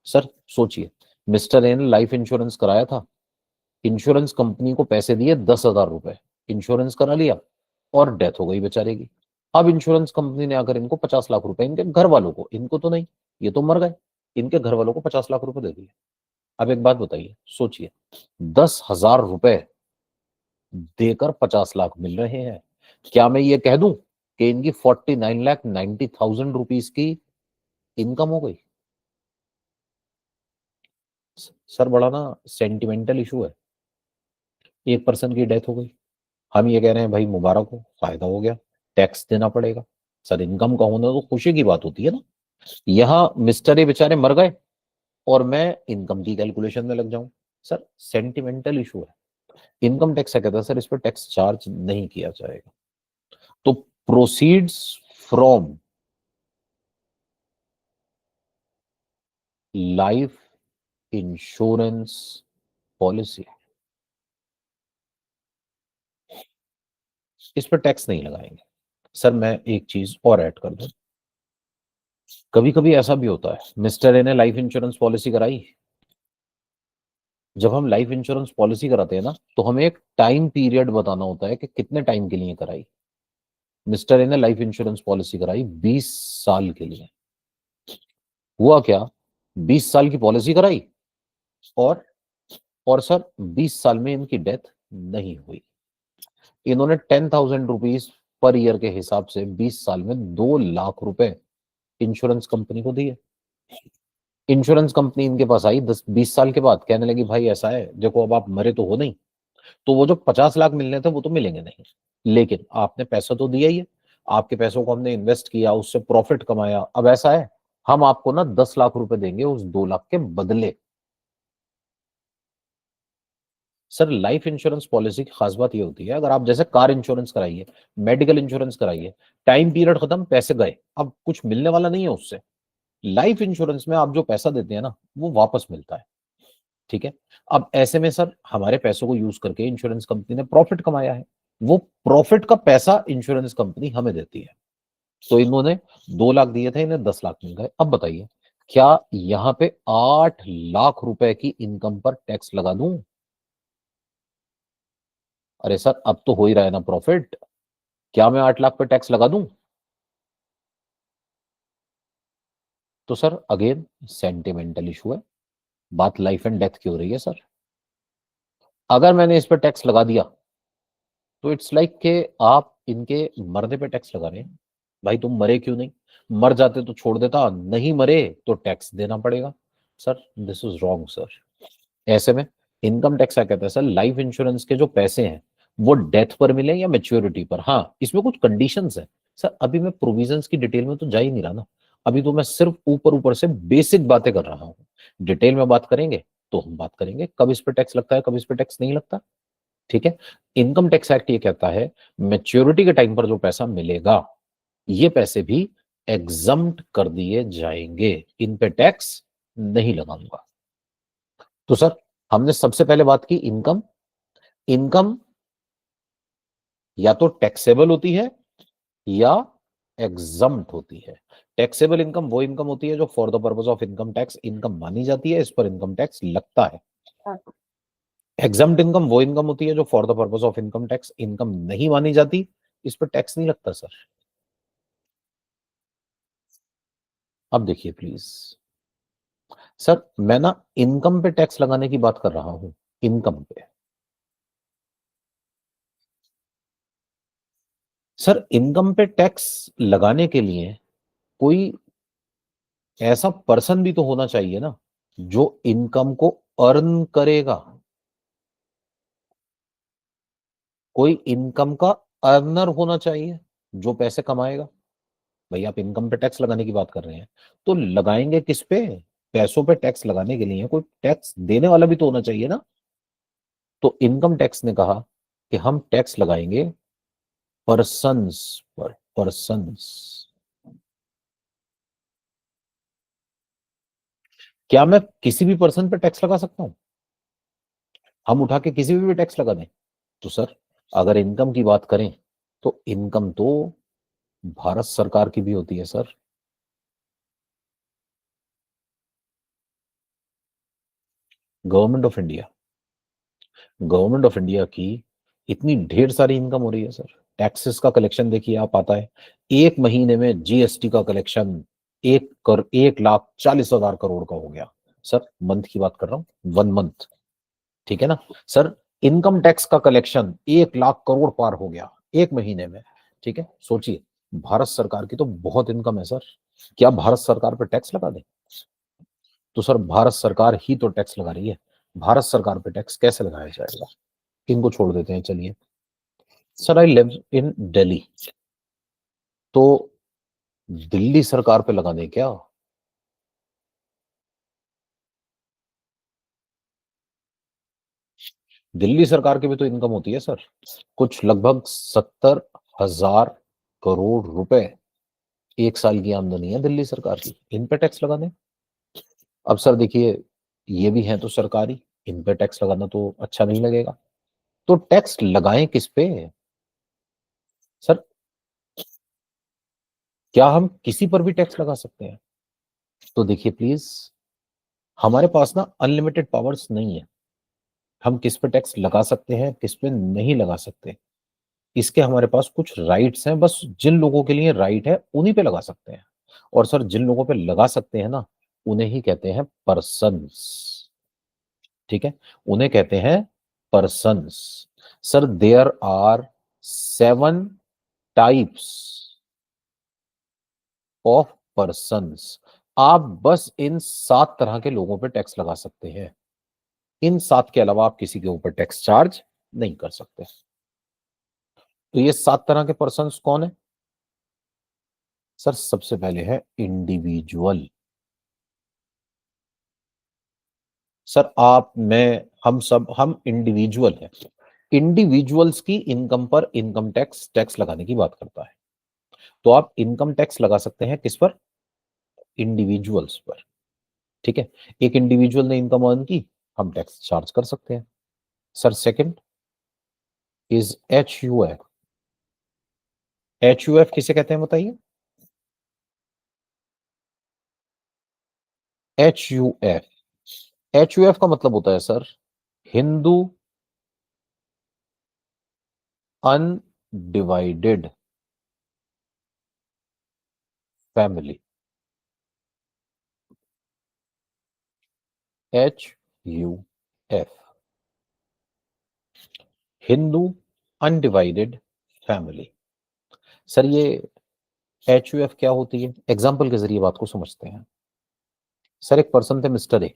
सर सोचिए, मिस्टर ए ने लाइफ इंश्योरेंस कराया था, इंश्योरेंस कंपनी को पैसे दिए 10,000 रुपए, इंश्योरेंस करा लिया और डेथ हो गई बेचारे की। अब इंश्योरेंस कंपनी ने आकर इनको 50 लाख रुपए, इनके घर वालों को, इनको तो नहीं, ये तो मर गए, इनके घर वालों को 50 लाख रुपए दे दिए। अब एक बात बताइए, सोचिए, 10,000 रुपए देकर 50 लाख मिल रहे हैं। क्या मैं ये कह दूं कि इनकी 49,90,000 रुपीज की इनकम हो गई? सर बड़ा ना सेंटिमेंटल इशू है। एक पर्सन की डेथ हो गई, हम ये कह रहे हैं भाई मुबारक हो, फायदा हो गया, टैक्स देना पड़ेगा। सर इनकम का होना तो खुशी की बात होती है ना। यहाँ मिस्टर ये बेचारे मर गए और मैं इनकम की कैलकुलेशन में लग जाऊं। सर सेंटिमेंटल इशू है। इनकम टैक्स क्या कहता है सर? इस पर टैक्स चार्ज नहीं किया जाएगा। तो proceeds from life insurance policy, इस पर टैक्स नहीं लगाएंगे। सर मैं एक चीज और ऐड कर दूं, कभी कभी ऐसा भी होता है, मिस्टर ए ने लाइफ इंश्योरेंस पॉलिसी कराई, जब हम लाइफ इंश्योरेंस पॉलिसी कराते हैं ना तो हमें एक टाइम पीरियड बताना होता है कि कितने टाइम के लिए कराई। मिस्टर ए ने लाइफ इंश्योरेंस पॉलिसी कराई 20 साल के लिए। हुआ क्या, 20 साल की पॉलिसी कराई और सर 20 साल में इनकी डेथ नहीं हुई। इन्होंने 10,000 रुपीज पर ईयर के हिसाब से 20 साल में 2 लाख रुपए इंश्योरेंस कंपनी को दिए। इंश्योरेंस कंपनी इनके पास आई 10-20 साल के बाद, कहने लगी भाई ऐसा है देखो, अब आप मरे तो हो नहीं, तो वो जो 50 लाख मिलने थे वो तो मिलेंगे नहीं, लेकिन आपने पैसा तो दिया ही है, आपके पैसों को हमने इन्वेस्ट किया, उससे प्रॉफिट कमाया, अब ऐसा है हम आपको ना 10 लाख रुपए देंगे उस 2 लाख के बदले। सर लाइफ इंश्योरेंस पॉलिसी की खास बात ये होती है, अगर आप जैसे कार इंश्योरेंस कराइए, मेडिकल इंश्योरेंस कराइए, टाइम पीरियड खत्म, पैसे गए, अब कुछ मिलने वाला नहीं है उससे। लाइफ इंश्योरेंस में आप जो पैसा देते हैं ना वो वापस मिलता है। ठीक है, अब ऐसे में सर हमारे पैसों को यूज करके इंश्योरेंस कंपनी ने प्रॉफिट कमाया है, वो प्रॉफिट का पैसा इंश्योरेंस कंपनी हमें देती है। तो इन्होंने 2 लाख दिए थे, इन्हें 10 लाख मिल गए। अब बताइए क्या यहां पे 8 लाख रुपए की इनकम पर टैक्स लगा दूं? अरे सर अब तो हो ही रहा है ना प्रॉफिट, क्या मैं 8 लाख पे टैक्स लगा दूं? तो सर अगेन सेंटिमेंटल इशू है, बात लाइफ एंड डेथ की हो रही है सर। अगर मैंने इस पर टैक्स लगा दिया तो इट्स लाइक के आप इनके मरने पे टैक्स लगा रहे हैं। भाई तुम मरे क्यों नहीं, मर जाते तो छोड़ देता, नहीं मरे तो टैक्स देना पड़ेगा। Sir this is wrong sir. ऐसे में इनकम टैक्स क्या कहता है सर, लाइफ इंश्योरेंस के जो पैसे हैं वो डेथ पर मिले या मेच्योरिटी पर। हाँ इसमें कुछ कंडीशंस है सर, अभी मैं प्रोविजंस की डिटेल में तो जा ही नहीं रहा ना, अभी तो मैं सिर्फ ऊपर ऊपर से बेसिक बातें कर रहा हूँ। डिटेल में बात करेंगे तो हम बात करेंगे कब इस पर टैक्स लगता है, कब इस पर टैक्स नहीं लगता। ठीक है, इनकम टैक्स एक्ट ये कहता है मेच्योरिटी के टाइम पर जो पैसा मिलेगा ये पैसे भी एग्जम्प्ट कर दिए जाएंगे, इन पे टैक्स नहीं लगाऊंगा। तो सर हमने सबसे पहले बात की इनकम। इनकम या तो टैक्सेबल होती है या एग्जम्प्ट होती है। टैक्सेबल इनकम वो इनकम होती है जो for the purpose of income tax income मानी जाती है, इस पर इनकम टैक्स लगता है। एग्जम्प्ट इनकम वो इनकम होती है जो for the purpose of income tax income नहीं मानी जाती, इस पर टैक्स नहीं लगता सर। अब देखिए प्लीज, सर मैं ना इनकम पे टैक्स लगाने की बात कर रहा हूं, इनकम पे। सर इनकम पे टैक्स लगाने के लिए कोई ऐसा पर्सन भी तो होना चाहिए ना जो इनकम को अर्न करेगा। कोई इनकम का अर्नर होना चाहिए जो पैसे कमाएगा। भाई आप इनकम पे टैक्स लगाने की बात कर रहे हैं तो लगाएंगे किस पे? पैसों पे टैक्स लगाने के लिए कोई टैक्स देने वाला भी तो होना चाहिए ना। तो इनकम टैक्स ने कहा कि हम टैक्स लगाएंगे पर्सन्स पर। पर्सन्स। क्या मैं किसी भी पर्सन पे टैक्स लगा सकता हूं? हम उठा के किसी पे भी टैक्स लगा दें? तो सर अगर इनकम की बात करें तो इनकम तो भारत सरकार की भी होती है sir. Government of India. Government of India की इतनी ढेर सारी इनकम हो रही है सर। टैक्सेस का कलेक्शन देखिए आप, आता है एक महीने में जीएसटी का कलेक्शन 1,40,40,000 करोड़ का हो गया। सर मंथ की बात कर रहा हूं, 1 मंथ। ठीक है ना सर। इनकम टैक्स का कलेक्शन 1,00,000 करोड़ पार हो गया एक महीने में। ठीक है, सोचिए भारत सरकार की तो बहुत इनकम है सर। क्या भारत सरकार पर टैक्स लगा दें? तो सर भारत सरकार ही तो टैक्स लगा रही है। भारत सरकार पे टैक्स कैसे लगाया जाएगा? इनको छोड़ देते हैं चलिए। Sir I live in Delhi, तो दिल्ली सरकार पे लगा दें क्या? दिल्ली सरकार की भी तो इनकम होती है सर। कुछ लगभग 70,000 करोड़ रुपए एक साल की आमदनी है दिल्ली सरकार की। इन पे टैक्स लगा दें? अब सर देखिए ये भी है तो सरकारी, इन पे टैक्स लगाना तो अच्छा नहीं लगेगा। तो टैक्स लगाएं किस पे? सर क्या हम किसी पर भी टैक्स लगा सकते हैं? तो देखिए प्लीज, हमारे पास ना अनलिमिटेड पावर्स नहीं है। हम किस पे टैक्स लगा सकते हैं किस पे नहीं लगा सकते, इसके हमारे पास कुछ राइट्स हैं। बस जिन लोगों के लिए राइट है उन्हीं पे लगा सकते हैं। और सर जिन लोगों पे लगा सकते हैं ना, उन्हें ही कहते हैं पर्सन्स। ठीक है, उन्हें कहते हैं persons. Sir there are 7 types of persons. आप बस इन 7 तरह के लोगों पे टैक्स लगा सकते हैं। इन 7 के अलावा आप किसी के ऊपर टैक्स चार्ज नहीं कर सकते। तो ये 7 तरह के पर्सन्स कौन है? सर सबसे पहले है इंडिविजुअल। सर आप, मैं, हम सब, हम इंडिविजुअल हैं। इंडिविजुअल्स की इनकम पर इनकम टैक्स टैक्स लगाने की बात करता है। तो आप इनकम टैक्स लगा सकते हैं किस पर? इंडिविजुअल्स पर। ठीक है, एक इंडिविजुअल ने इनकम अर्न की, हम टैक्स चार्ज कर सकते हैं। Sir second is HUF। HUF किसे कहते हैं बताइए? HUF का मतलब होता है sir Hindu undivided family. HUF, Hindu undivided family. Sir ये HUF क्या होती है, एग्जाम्पल के जरिए बात को समझते हैं। सर एक पर्सन थे मिस्टर ए,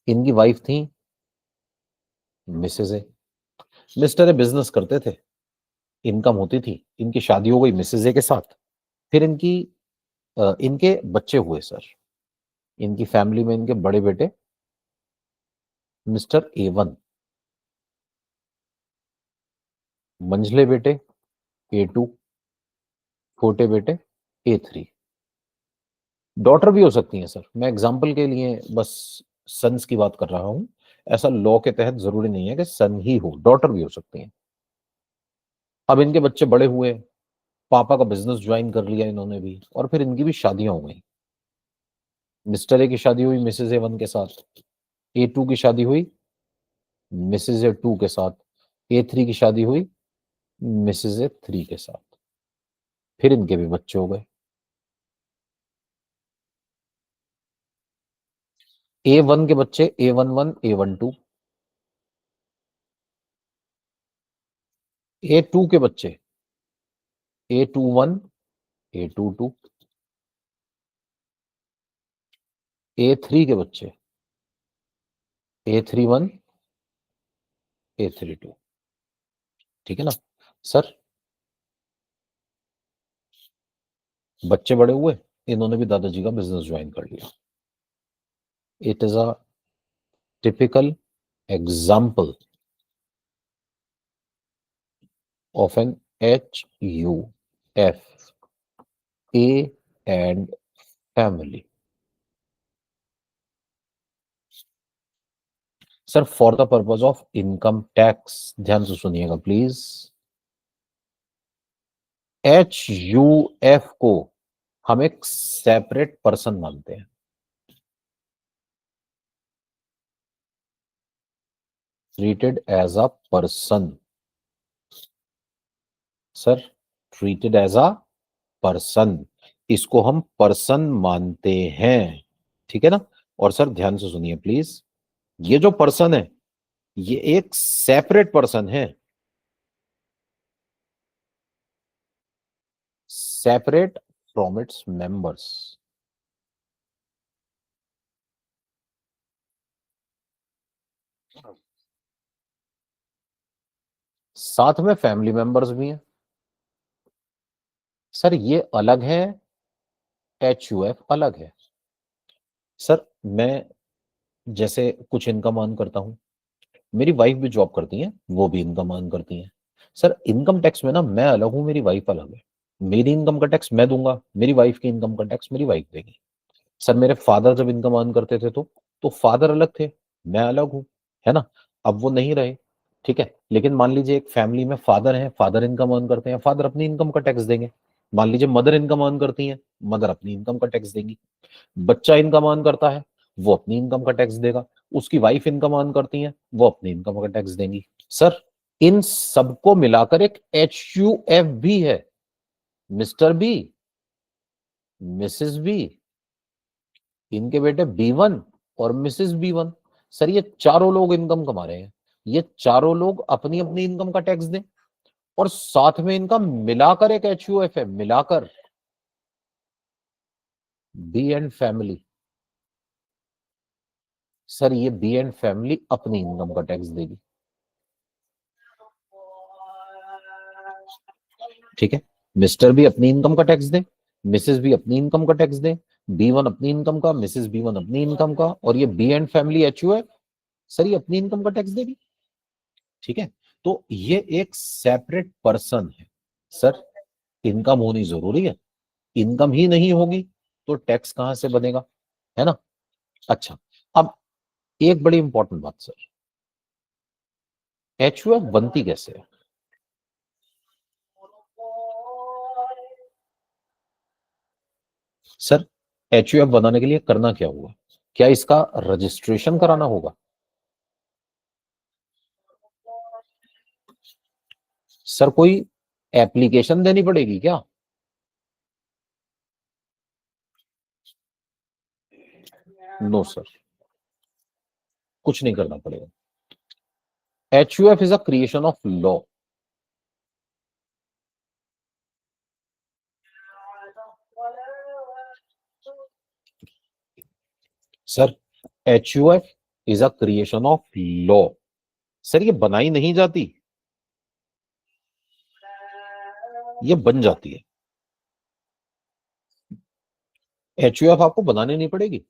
इनकी वाइफ थी Mrs A. Mr A business करते थे, इनकम होती थी, इनकी शादी हो गई मिसेज ए के साथ। फिर इनके बच्चे हुए सर। इनकी फैमिली में इनके बड़े बेटे मिस्टर A1, मंझले बेटे A2, छोटे बेटे A3। डॉटर भी हो सकती हैं सर, मैं एग्जाम्पल के लिए बस सन्स की बात कर रहा हूं। ऐसा लॉ के तहत जरूरी नहीं है कि सन ही हो, डॉटर भी हो सकती हैं। अब इनके बच्चे बड़े हुए, पापा का बिजनेस ज्वाइन कर लिया इन्होंने भी, और फिर इनकी भी शादियां हो गई। मिस्टर ए की शादी हुई मिसेज A1 के साथ, A2 की शादी हुई मिसेज A2 के साथ, A3 की शादी हुई मिसेज A3 के साथ। फिर इनके भी बच्चे हो गए। A1 के बच्चे A11 A12, A2 के बच्चे A21 A22, A3 के बच्चे A31 A32। ठीक है ना सर? बच्चे बड़े हुए, इन्होंने भी दादाजी का बिजनेस ज्वाइन कर लिया। It is a typical example of an HUF, A and family। Sir for the purpose of income tax, ध्यान से सुनिएगा प्लीज, HUF को हम एक सेपरेट पर्सन मानते हैं। Treated as a person, sir treated as a person, इसको हम पर्सन मानते हैं। ठीक है ना? और सर ध्यान से सुनिए प्लीज, ये जो पर्सन है ये एक सेपरेट पर्सन है, सेपरेट फ्रॉम इट्स मेंबर्स। साथ में फैमिली मेंबर्स भी हैं। सर ये अलग है, HUF अलग है। सर मैं जैसे कुछ इनकम अर्न करता हूं, मेरी वाइफ भी जॉब करती है, वो भी इनकम अर्न करती है। सर इनकम टैक्स में ना मैं अलग हूं, मेरी वाइफ अलग है। मेरी इनकम का टैक्स मैं दूंगा, मेरी वाइफ की इनकम का टैक्स मेरी वाइफ देगी। सर मेरे फादर जब इनकम अर्न करते थे तो फादर अलग थे, मैं अलग हूं, है ना? अब वो नहीं रहे, ठीक है, लेकिन मान लीजिए एक फैमिली में फादर है, फादर इनकम अर्न करते हैं, फादर अपनी इनकम का टैक्स देंगे। मान लीजिए मदर इनकम अर्न करती हैं, मदर अपनी इनकम का टैक्स देंगी। बच्चा इनकम अर्न करता है, वो अपनी इनकम का टैक्स देगा। उसकी वाइफ इनकम अर्न करती है, वो अपनी इनकम का टैक्स देंगी। सर इन सबको मिलाकर एक HUF भी है, मिस्टर बी, मिसेस बी, इनके बेटे B1 और मिसेस B1। सर ये चारों लोग इनकम कमा रहे हैं, ये चारों लोग अपनी अपनी इनकम का टैक्स दें, और साथ में इनका मिलाकर एक HUF है, मिलाकर बी एंड फैमिली। सर ये बी एंड फैमिली अपनी इनकम का टैक्स देगी। ठीक है, मिस्टर भी अपनी इनकम का टैक्स दे, मिसेस भी अपनी इनकम का टैक्स दे, B1 अपनी इनकम का, मिसेस B1 अपनी इनकम का, और ये B and family HUF, sir ये अपनी इनकम का टैक्स देगी। ठीक है, तो ये एक सेपरेट पर्सन है। सर इनकम होनी जरूरी है, इनकम ही नहीं होगी तो टैक्स कहां से बनेगा, है ना? अच्छा, अब एक बड़ी इंपॉर्टेंट बात सर, HUF बनती कैसे है? सर HUF बनाने के लिए करना क्या होगा? क्या इसका रजिस्ट्रेशन कराना होगा? सर कोई एप्लीकेशन देनी पड़ेगी क्या? नो सर, कुछ नहीं करना पड़ेगा। HUF is a creation of law. Sir HUF is a creation of law. Sir ये बनाई नहीं जाती, ये बन जाती है। HUF आपको बनाने नहीं पड़ेगी,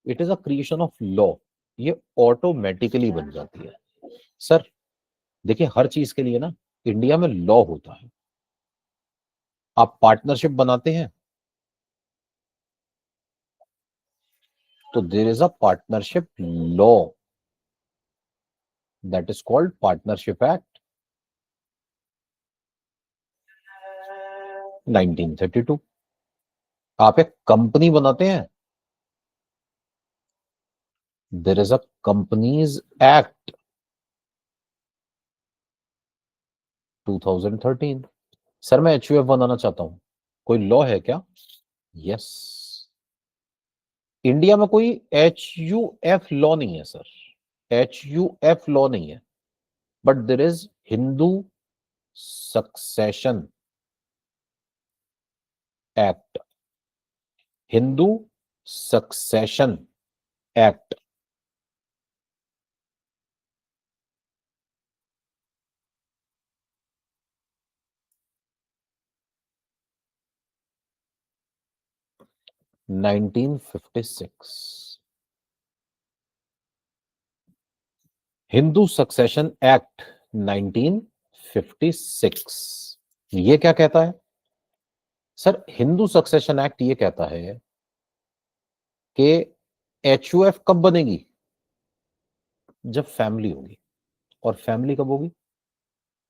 it is a creation of law, ये ऑटोमेटिकली बन जाती है। सर देखिए हर चीज के लिए ना इंडिया में लॉ होता है। आप पार्टनरशिप बनाते हैं तो there is a partnership law, that is called partnership act 1932। आप एक कंपनी बनाते हैं, there is a companies act 2013। Sir मैं HUF बनाना चाहता हूं, कोई लॉ है क्या? यस, इंडिया में कोई HUF लॉ नहीं है सर, HUF लॉ नहीं है, but there is Hindu succession act, Hindu succession act. Nineteen 56, Hindu succession act 1956। ये क्या कहता है सर? हिंदू सक्सेशन एक्ट ये कहता है कि HUF कब बनेगी? जब फैमिली होगी। और फैमिली कब होगी?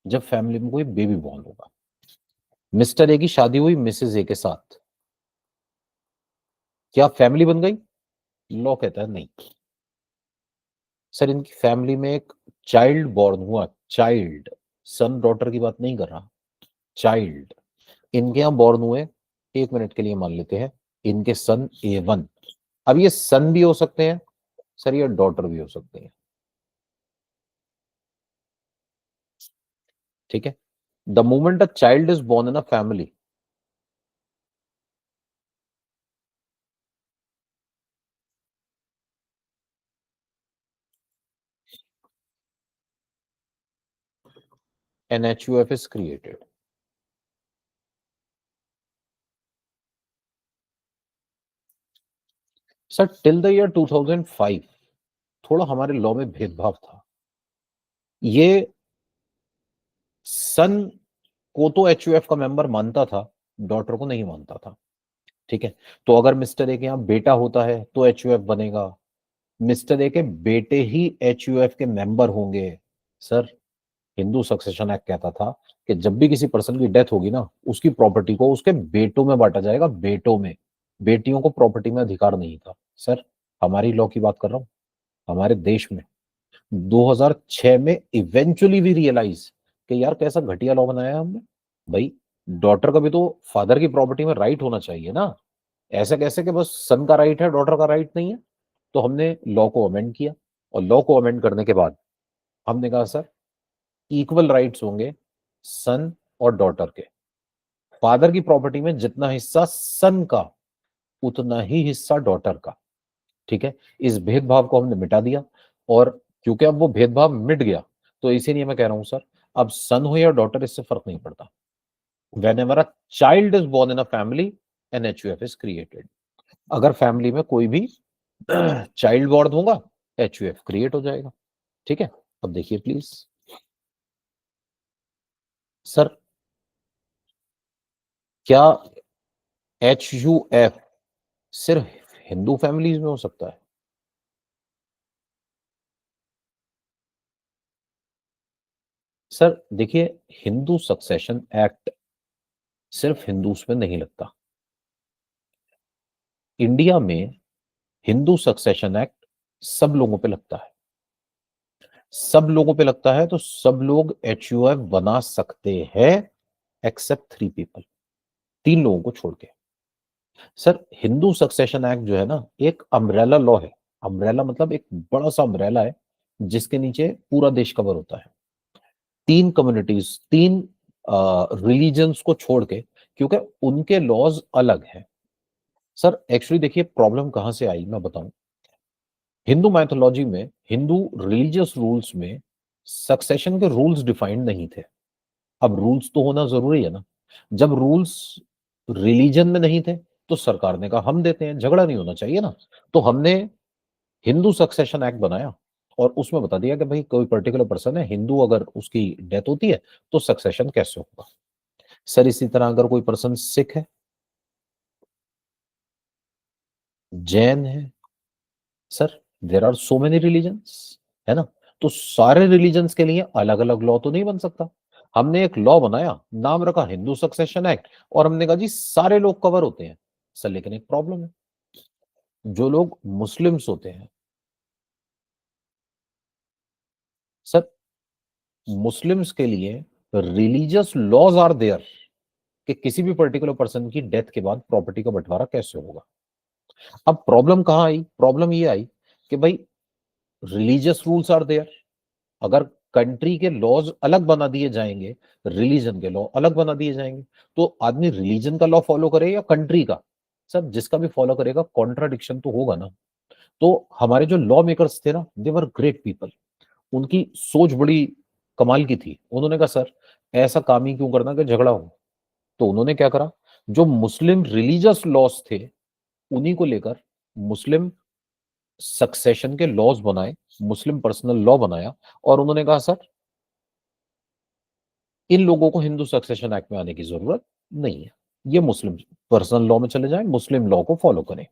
जब फैमिली में कोई बेबी बॉर्न होगा। मिस्टर ए की शादी हुई मिसेस ए के साथ, क्या फैमिली बन गई? लॉ कहता है नहीं। सर इनकी फैमिली में एक चाइल्ड बॉर्न हुआ, चाइल्ड, सन डॉटर की बात नहीं कर रहा, चाइल्ड इनके यहां बॉर्न हुए, 1 मिनट के लिए मान लेते हैं इनके सन A1। अब ये सन भी हो सकते हैं सर, ये डॉटर भी हो सकते हैं, ठीक है। The moment a child is born in a family, an HUF is created। Sir till the year 2005 थोड़ा हमारे लॉ में भेदभाव था। ये सन को तो HUF का मेंबर मानता था, डॉटर को नहीं मानता था, ठीक है। तो अगर मिस्टर ए के यहाँ बेटा होता है तो HUF बनेगा, मिस्टर ए के बेटे ही HUF के मेंबर होंगे। सर हिंदू सक्सेशन एक्ट कहता था कि जब भी किसी पर्सन की डेथ होगी ना, उसकी प्रॉपर्टी को उसके बेटों में बांटा जाएगा, बेटों में, बेटियों को प्रॉपर्टी में अधिकार नहीं था। सर हमारी लॉ की बात कर रहा हूं, हमारे देश में 2006 में इवेंचुअली भी रियलाइज कि यार कैसा घटिया लॉ बनाया है हमने। भाई डॉटर का भी तो फादर की प्रॉपर्टी में राइट होना चाहिए ना, ऐसे कैसे कि बस सन का राइट है डॉटर का राइट नहीं है। तो हमने लॉ को अमेंड किया, और लॉ को अमेंड करने के बाद हमने कहा सर इक्वल राइट्स होंगे सन और डॉटर के। फादर की प्रॉपर्टी में जितना हिस्सा सन का, उतना ही हिस्सा डॉटर का, ठीक है। इस भेदभाव को हमने मिटा दिया, और क्योंकि अब वो भेदभाव मिट गया, तो इसीलिए मैं कह रहा हूं सर, अब सन हो या डॉटर इससे फर्क नहीं पड़ता। Whenever a child is born in a family, an HUF is created। अगर फैमिली में कोई भी चाइल्ड बॉर्न होगा, HUF क्रिएट हो जाएगा, ठीक है। अब देखिए प्लीज सर, क्या HUF सिर्फ हिंदू फैमिलीज में हो सकता है? सर देखिए, हिंदू सक्सेशन एक्ट सिर्फ हिंदूस में नहीं लगता। इंडिया में हिंदू सक्सेशन एक्ट सब लोगों पे लगता है, सब लोगों पे लगता है, तो सब लोग HUF बना सकते हैं एक्सेप्ट 3 पीपल, 3 लोगों को छोड़ के। सर हिंदू सक्सेशन एक्ट जो है ना, एक अम्ब्रेला लॉ है। अम्ब्रेला मतलब एक बड़ा सा अम्ब्रेला है जिसके नीचे पूरा देश कवर होता है, 3 कम्युनिटीज, 3 रिलीजन्स को छोड़ के, क्योंकि उनके लॉज अलग हैं। सर एक्चुअली देखिए प्रॉब्लम कहां से आई मैं बताऊं। हिंदू मैथोलॉजी में, हिंदू रिलीजियस रूल्स में सक्सेशन के रूल्स डिफाइंड नहीं थे। अब रूल्स तो होना जरूरी है ना, जब रूल्स रिलीजन में नहीं थे तो सरकार ने कहा हम देते हैं, झगड़ा नहीं होना चाहिए ना। तो हमने हिंदू सक्सेशन एक्ट बनाया, और उसमें बता दिया कि भाई कोई पर्टिकुलर पर्सन है हिंदू, अगर उसकी डेथ होती है तो सक्सेशन कैसे होगा। सर इसी तरह अगर कोई पर्सन सिख है, जैन है, sir there are so many religions, है ना, तो सारे रिलीजन्स के लिए अलग अलग लॉ तो नहीं बन सकता। हमने एक लॉ बनाया, नाम रखा हिंदू सक्सेशन एक्ट, और हमने कहा जी सारे लोग कवर होते हैं। सर लेकिन एक प्रॉब्लम है, जो लोग मुस्लिम्स होते हैं, सर मुस्लिम्स के लिए रिलीजियस लॉज आर देयर कि किसी भी पर्टिकुलर पर्सन की डेथ के बाद प्रॉपर्टी का बंटवारा कैसे होगा। अब प्रॉब्लम कहाँ आई? प्रॉब्लम ये आई कि भाई रिलीजियस रूल्स आर देयर। अगर कंट्री के लॉज अलग बना दिए जाएंगे, रिलीजन के लॉ अलग बना दिए जाएंगे, तो आदमी रिलीजन का लॉ फॉलो करे या कंट्री का? सर जिसका भी फॉलो करेगा कॉन्ट्राडिक्शन तो होगा ना। तो हमारे जो लॉ मेकर्स थे ना, दे वर ग्रेट पीपल। उनकी सोच बड़ी कमाल की थी। उन्होंने कहा सर ऐसा काम ही क्यों करना कि झगड़ा हो। तो उन्होंने क्या करा, जो मुस्लिम रिलीजियस लॉज थे उन्हीं को लेकर मुस्लिम सक्सेशन के लॉज बनाए, मुस्लिम पर्सनल लॉ बनाया। और उन्होंने कहा सर इन लोगों को हिंदू सक्सेशन एक्ट में आने की जरूरत नहीं है, ये मुस्लिम पर्सनल लॉ में चले जाएं, मुस्लिम लॉ को फॉलो करें।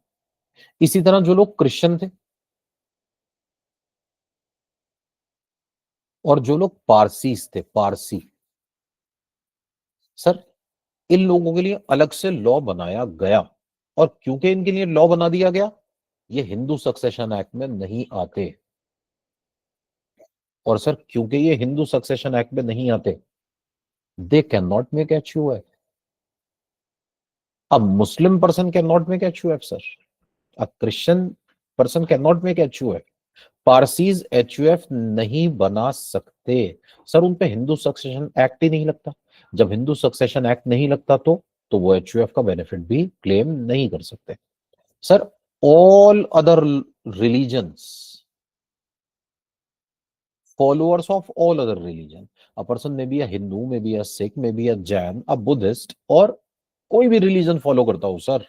इसी तरह जो लोग क्रिश्चियन थे और जो लोग पारसीस थे, पारसी, सर इन लोगों के लिए अलग से लॉ बनाया गया। और क्योंकि इनके लिए लॉ बना दिया गया, ये हिंदू सक्सेशन एक्ट में नहीं आते। और सर क्योंकि ये हिंदू सक्सेशन एक्ट में नहीं आते, they can not make HUF। A Muslim person cannot make HUF, sir. A Christian person cannot make HUF. Parsis HUF नहीं बना सकते। सर उन पे हिंदू सक्सेशन एक्ट ही नहीं लगता। जब हिंदू सक्सेशन एक्ट नहीं लगता तो वो HUF का बेनिफिट भी क्लेम नहीं कर सकते। Sir all other religions, followers of all other religion, a person may be a Hindu, may be a Sikh, may be a Jain, a Buddhist, और कोई भी रिलीजन फॉलो करता हो सर,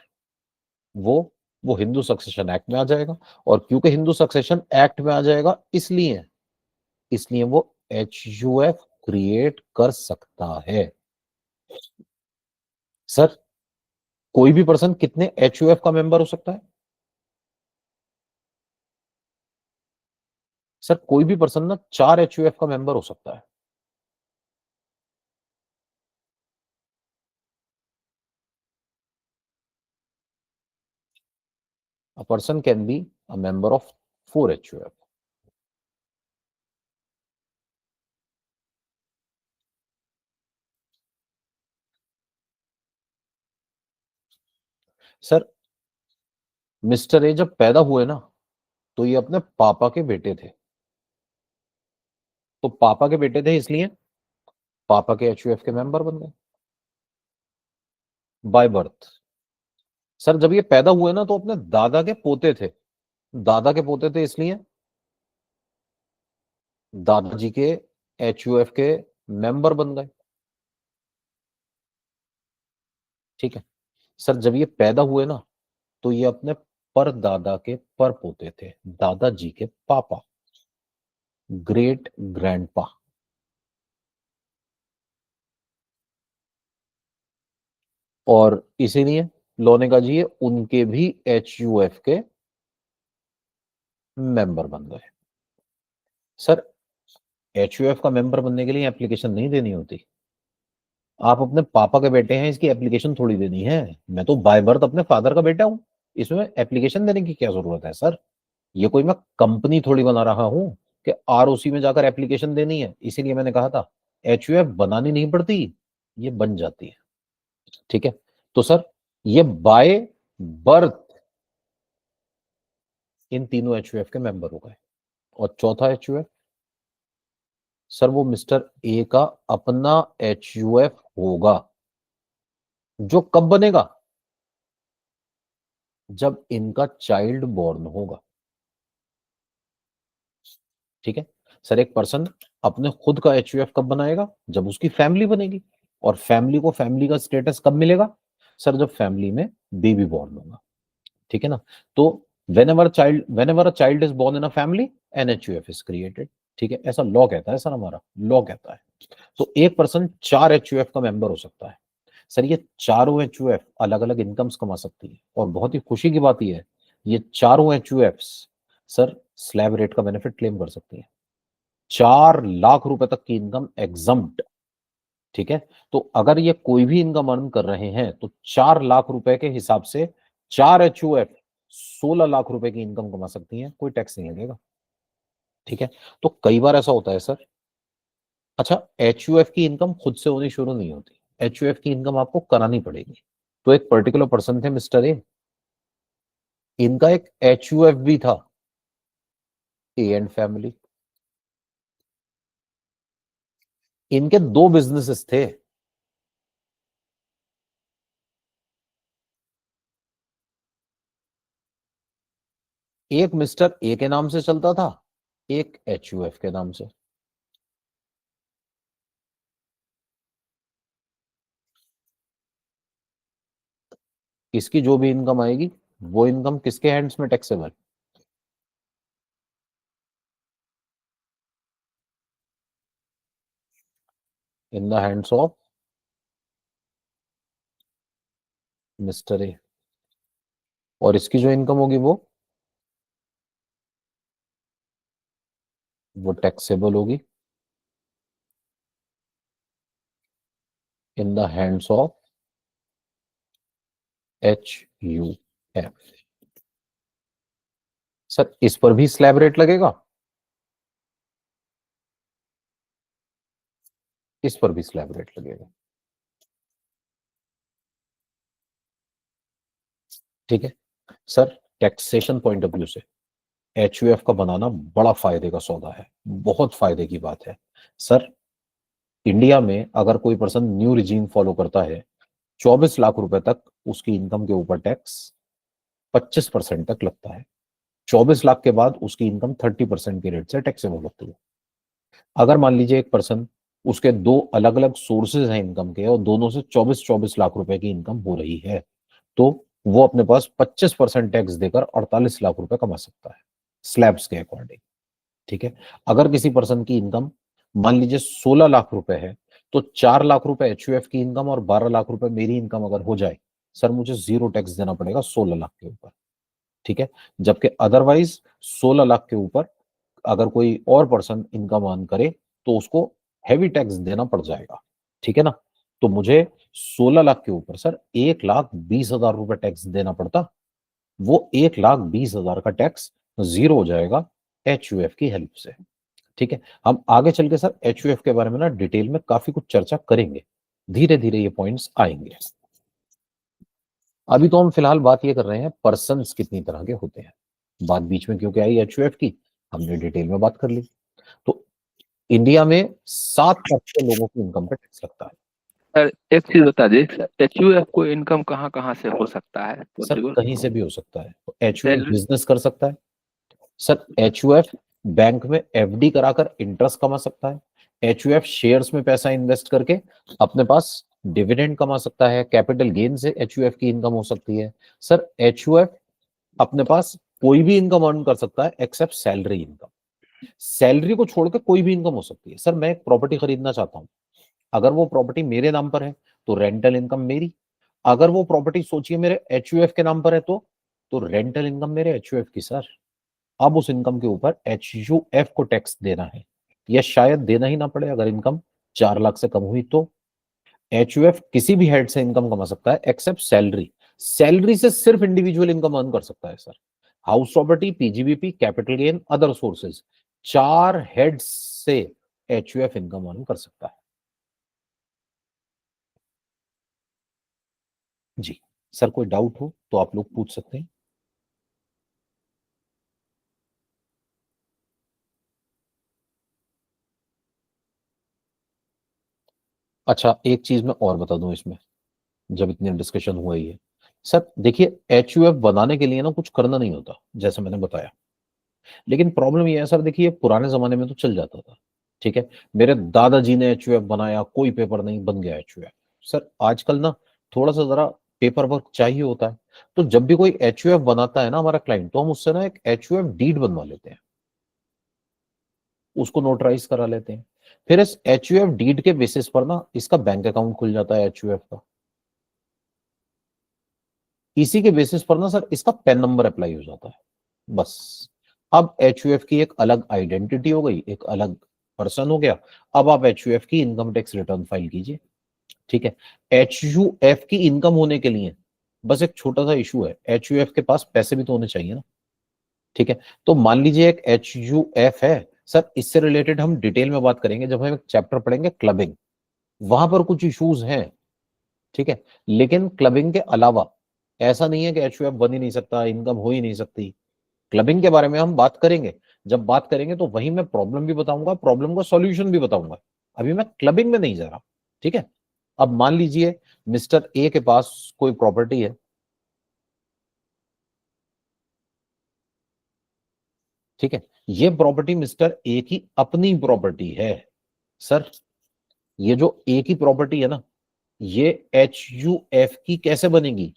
वो वो हिंदू सक्सेशन एक्ट में आ जाएगा। और क्योंकि हिंदू सक्सेशन एक्ट में आ जाएगा, इसलिए इसलिए वो HUF क्रिएट कर सकता है। सर कोई भी पर्सन कितने HUF का मेंबर हो सकता है? सर कोई भी पर्सन ना 4 HUF का मेंबर हो सकता है। A person can be a member of 4 HUF. Sir mister A जब पैदा हुए ना, तो ये अपने पापा के बेटे थे। तो पापा के बेटे थे इसलिए पापा के HUF के मेंबर बन गए बाय बर्थ। सर जब ये पैदा हुए ना, तो अपने दादा के पोते थे। दादा के पोते थे इसलिए दादाजी के HUF के मेंबर बन गए। ठीक है। सर जब ये पैदा हुए ना, तो ये अपने परदादा के पर पोते थे, दादाजी के पापा, ग्रेट ग्रैंडपा। और इसीलिए लोनेगा जी ये उनके भी HUF के मेंबर बन गए। सर HUF का मेंबर बनने के लिए एप्लीकेशन नहीं देनी होती। आप अपने पापा के बेटे हैं, इसकी एप्लीकेशन थोड़ी देनी है। मैं तो बाय बर्थ अपने फादर का बेटा हूं, इसमें एप्लीकेशन देने की क्या जरूरत है सर? ये कोई मैं कंपनी थोड़ी बना रहा हूं कि ROC में जाकर एप्लीकेशन देनी है। इसीलिए मैंने कहा था HUF बनानी नहीं पड़ती, ये बन जाती है। ठीक है। तो सर ये बाय बर्थ इन तीनों HUF के मेंबर हो गए। और चौथा HUF, सर वो मिस्टर ए का अपना HUF होगा, जो कब बनेगा? जब इनका चाइल्ड बॉर्न होगा। ठीक है। सर एक पर्सन अपने खुद का HUF कब बनाएगा? जब उसकी फैमिली बनेगी। और फैमिली को फैमिली का स्टेटस कब मिलेगा? सर जब फैमिली में बेबी बॉर्न होगा। ठीक है ना? तो whenever a child is born in a family, an HUF is created। ठीक है, ऐसा लॉ कहता है सर, हमारा लॉ कहता है। तो एक पर्सन 4 HUF का मेंबर हो सकता है। सर ये चारों HUF अलग अलग इनकम्स कमा सकती है। और बहुत ही खुशी की बात यह है, ये चारों HUFs सर स्लैब रेट का बेनिफिट क्लेम कर सकती है। 4 लाख रुपए तक की इनकम एग्जम्प्ट। ठीक है। तो अगर ये कोई भी इनकम अर्न कर रहे हैं, तो 4 लाख रुपए के हिसाब से 4 HUF 16 लाख रुपए की इनकम कमा सकती हैं, कोई टैक्स नहीं लगेगा। ठीक है। तो कई बार ऐसा होता है सर। अच्छा HUF की इनकम खुद से होनी शुरू नहीं होती, HUF की इनकम आपको करानी पड़ेगी। तो एक पर्टिकुलर पर्सन थे मिस्टर ए, इनका एक HUF भी था, ए एंड फैमिली। इनके दो बिजनेसेस थे। एक मिस्टर ए के नाम से चलता था, एक HUF के नाम से। इसकी जो भी इनकम आएगी वो इनकम किसके हैंड्स में taxable? In the hands of mister A. और इसकी जो इनकम होगी वो टैक्सेबल होगी in the hands of HUF। Sir इस पर भी स्लैब रेट लगेगा, इस पर भी स्लैब रेट लगेगा। ठीक है sir, taxation point of view से HUF का बनाना बड़ा फायदे का सौदा है, बहुत फायदे की बात है। सर इंडिया में अगर कोई पर्सन न्यू रिजीम फॉलो करता है, 24 लाख रुपए तक उसकी इनकम के ऊपर टैक्स 25% तक लगता है। 24 लाख के बाद उसकी इनकम 30% के रेट से टैक्सेबल होती है। अगर मान लीजिए एक पर्सन, उसके दो अलग अलग सोर्सेज हैं इनकम के और दोनों से 24-24 लाख रुपए की इनकम हो रही है, तो वो अपने पास 25% टैक्स देकर 48 लाख रुपए कमा सकता है स्लैब्स के अकॉर्डिंग। ठीक है। अगर किसी पर्सन की इनकम मान लीजिए 16 लाख रुपए है, तो 4 लाख रुपए HUF की इनकम और 12 लाख रुपए मेरी इनकम अगर हो जाए, सर मुझे जीरो टैक्स देना पड़ेगा 16 लाख के ऊपर। ठीक है। जबकि अदरवाइज 16 लाख के ऊपर अगर कोई और पर्सन इनकम अर्न करे तो उसको हैवी टैक्स देना पड़ जाएगा। ठीक है ना। तो मुझे 16 लाख के ऊपर सर 1,20,000 रुपए टैक्स देना पड़ता, वो 1,20,000 का टैक्स जीरो हो जाएगा HUF की हेल्प से। ठीक है। हम आगे चल के सर HUF के बारे में ना डिटेल में काफी कुछ चर्चा करेंगे, धीरे धीरे ये पॉइंट्स आएंगे। अभी तो हम फिलहाल बात ये कर रहे हैं पर्सन्स कितनी तरह के होते हैं। बात बीच में क्योंकि आई HUF की, हमने डिटेल में बात कर ली। तो इंडिया में 7% लोगों की इनकम पे टैक्स लगता है। सर एक चीज बता दीजिए, HUF को इनकम कहाँ कहाँ से हो सकता है सर पॉसिबल? कहीं से भी हो सकता है। तो HUF सैलरी। बिजनेस कर सकता है। सर HUF बैंक में FD कराकर इंटरेस्ट कमा सकता है। HUF शेयर्स में पैसा इन्वेस्ट करके अपने पास डिविडेंड कमा सकता है। कैपिटल गेन से HUF की इनकम हो सकती है। सर HUF अपने पास कोई भी इनकम अर्न कर सकता है एक्सेप्ट सैलरी इनकम। सैलरी को छोड़कर कोई भी इनकम हो सकती है। सर मैं एक प्रॉपर्टी खरीदना चाहता हूं, अगर वो प्रॉपर्टी मेरे नाम पर है तो रेंटल इनकम मेरी। अगर वो प्रॉपर्टी सोचिए मेरे HUF के नाम पर है तो रेंटल इनकम मेरे HUF की सर। अब उस इनकम के ऊपर HUF को टैक्स देना है, या शायद देना ही ना पड़े अगर इनकम 4 लाख से कम हुई तो। HUF किसी भी हेड से इनकम कमा सकता है एक्सेप्ट सैलरी। सैलरी से सिर्फ इंडिविजुअल इनकम अर्न कर सकता है sir. House property, PGBP, capital gain, other sources, 4 heads से HUF इनकम अर्न कर सकता है। जी सर, कोई डाउट हो तो आप लोग पूछ सकते हैं। अच्छा एक चीज मैं और बता दूं इसमें, जब इतनी डिस्कशन हुआ ही है। सर देखिए HUF बनाने के लिए ना कुछ करना नहीं होता जैसे मैंने बताया, लेकिन प्रॉब्लम ये है सर, देखिए पुराने जमाने में तो चल जाता था। ठीक है। मेरे दादाजी ने HUF बनाया, कोई पेपर नहीं, बन गया HUF। सर आजकल ना थोड़ा सा जरा पेपर वर्क चाहिए होता है। तो जब भी कोई HUF बनाता है ना हमारा क्लाइंट, तो हम उससे ना एक HUF डीड बनवा लेते हैं, उसको नोटराइज करा लेते हैं। फिर इस HUF डीड के बेसिस पर ना इसका बैंक अकाउंट खुल जाता है HUF का। इसी के बेसिस पर ना सर इसका पैन नंबर अप्लाई हो जाता है बस। अब HUF की एक अलग आइडेंटिटी हो गई, एक अलग पर्सन हो गया। अब आप HUF की इनकम टैक्स रिटर्न फाइल कीजिए। ठीक है। HUF की इनकम होने के लिए बस एक छोटा सा इशू है, HUF के पास पैसे भी तो होने चाहिए ना। ठीक है। तो मान लीजिए एक HUF है सर, इससे रिलेटेड हम डिटेल में बात करेंगे जब हम एक चैप्टर पढ़ेंगे क्लबिंग, वहां पर कुछ इश्यूज हैं। ठीक है। लेकिन क्लबिंग के अलावा ऐसा नहीं है कि एचयूएफ बन ही नहीं सकता, इनकम हो ही नहीं सकती। क्लबिंग के बारे में हम बात करेंगे। जब बात करेंगे तो वही मैं प्रॉब्लम भी बताऊंगा, प्रॉब्लम का सॉल्यूशन भी बताऊंगा। अभी मैं क्लबिंग में नहीं जा रहा। ठीक है। अब मान लीजिए मिस्टर ए के पास कोई प्रॉपर्टी है। ठीक है। ये प्रॉपर्टी मिस्टर ए की अपनी प्रॉपर्टी है। सर, ये जो ए की प्रॉपर्टी है ना, ये एच यू एफ की कैसे बनेगी?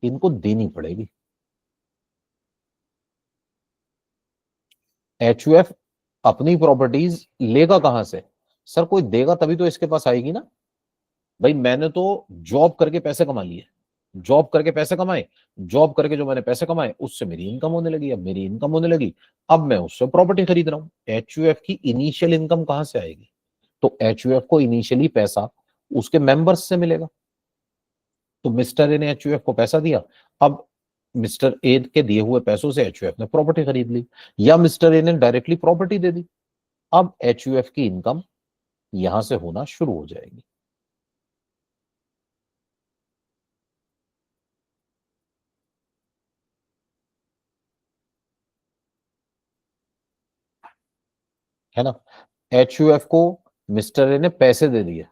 इनको देनी पड़ेगी। एच यू एफ अपनी प्रॉपर्टीज लेगा कहां से? सर, कोई देगा तभी तो इसके पास आएगी ना। भाई मैंने तो जॉब करके पैसे कमा लिए, जॉब करके पैसे कमाए, जॉब करके जो मैंने पैसे कमाए उससे मेरी इनकम होने लगी। अब मेरी इनकम होने लगी, अब मैं उससे प्रॉपर्टी खरीद रहा हूं। एच यू एफ की इनिशियल इनकम कहां से आएगी? तो एच यू एफ को इनिशियली पैसा उसके मेंबर्स से मिलेगा। तो मिस्टर ए ने एच यू एफ को पैसा दिया। अब मिस्टर ए के दिए हुए पैसों से एच यू एफ ने प्रॉपर्टी खरीद ली, या मिस्टर ए ने डायरेक्टली प्रॉपर्टी दे दी। अब एच यू एफ की इनकम यहां से होना शुरू हो जाएगी। है ना। एच यू एफ को मिस्टर ए ने पैसे दे दिए।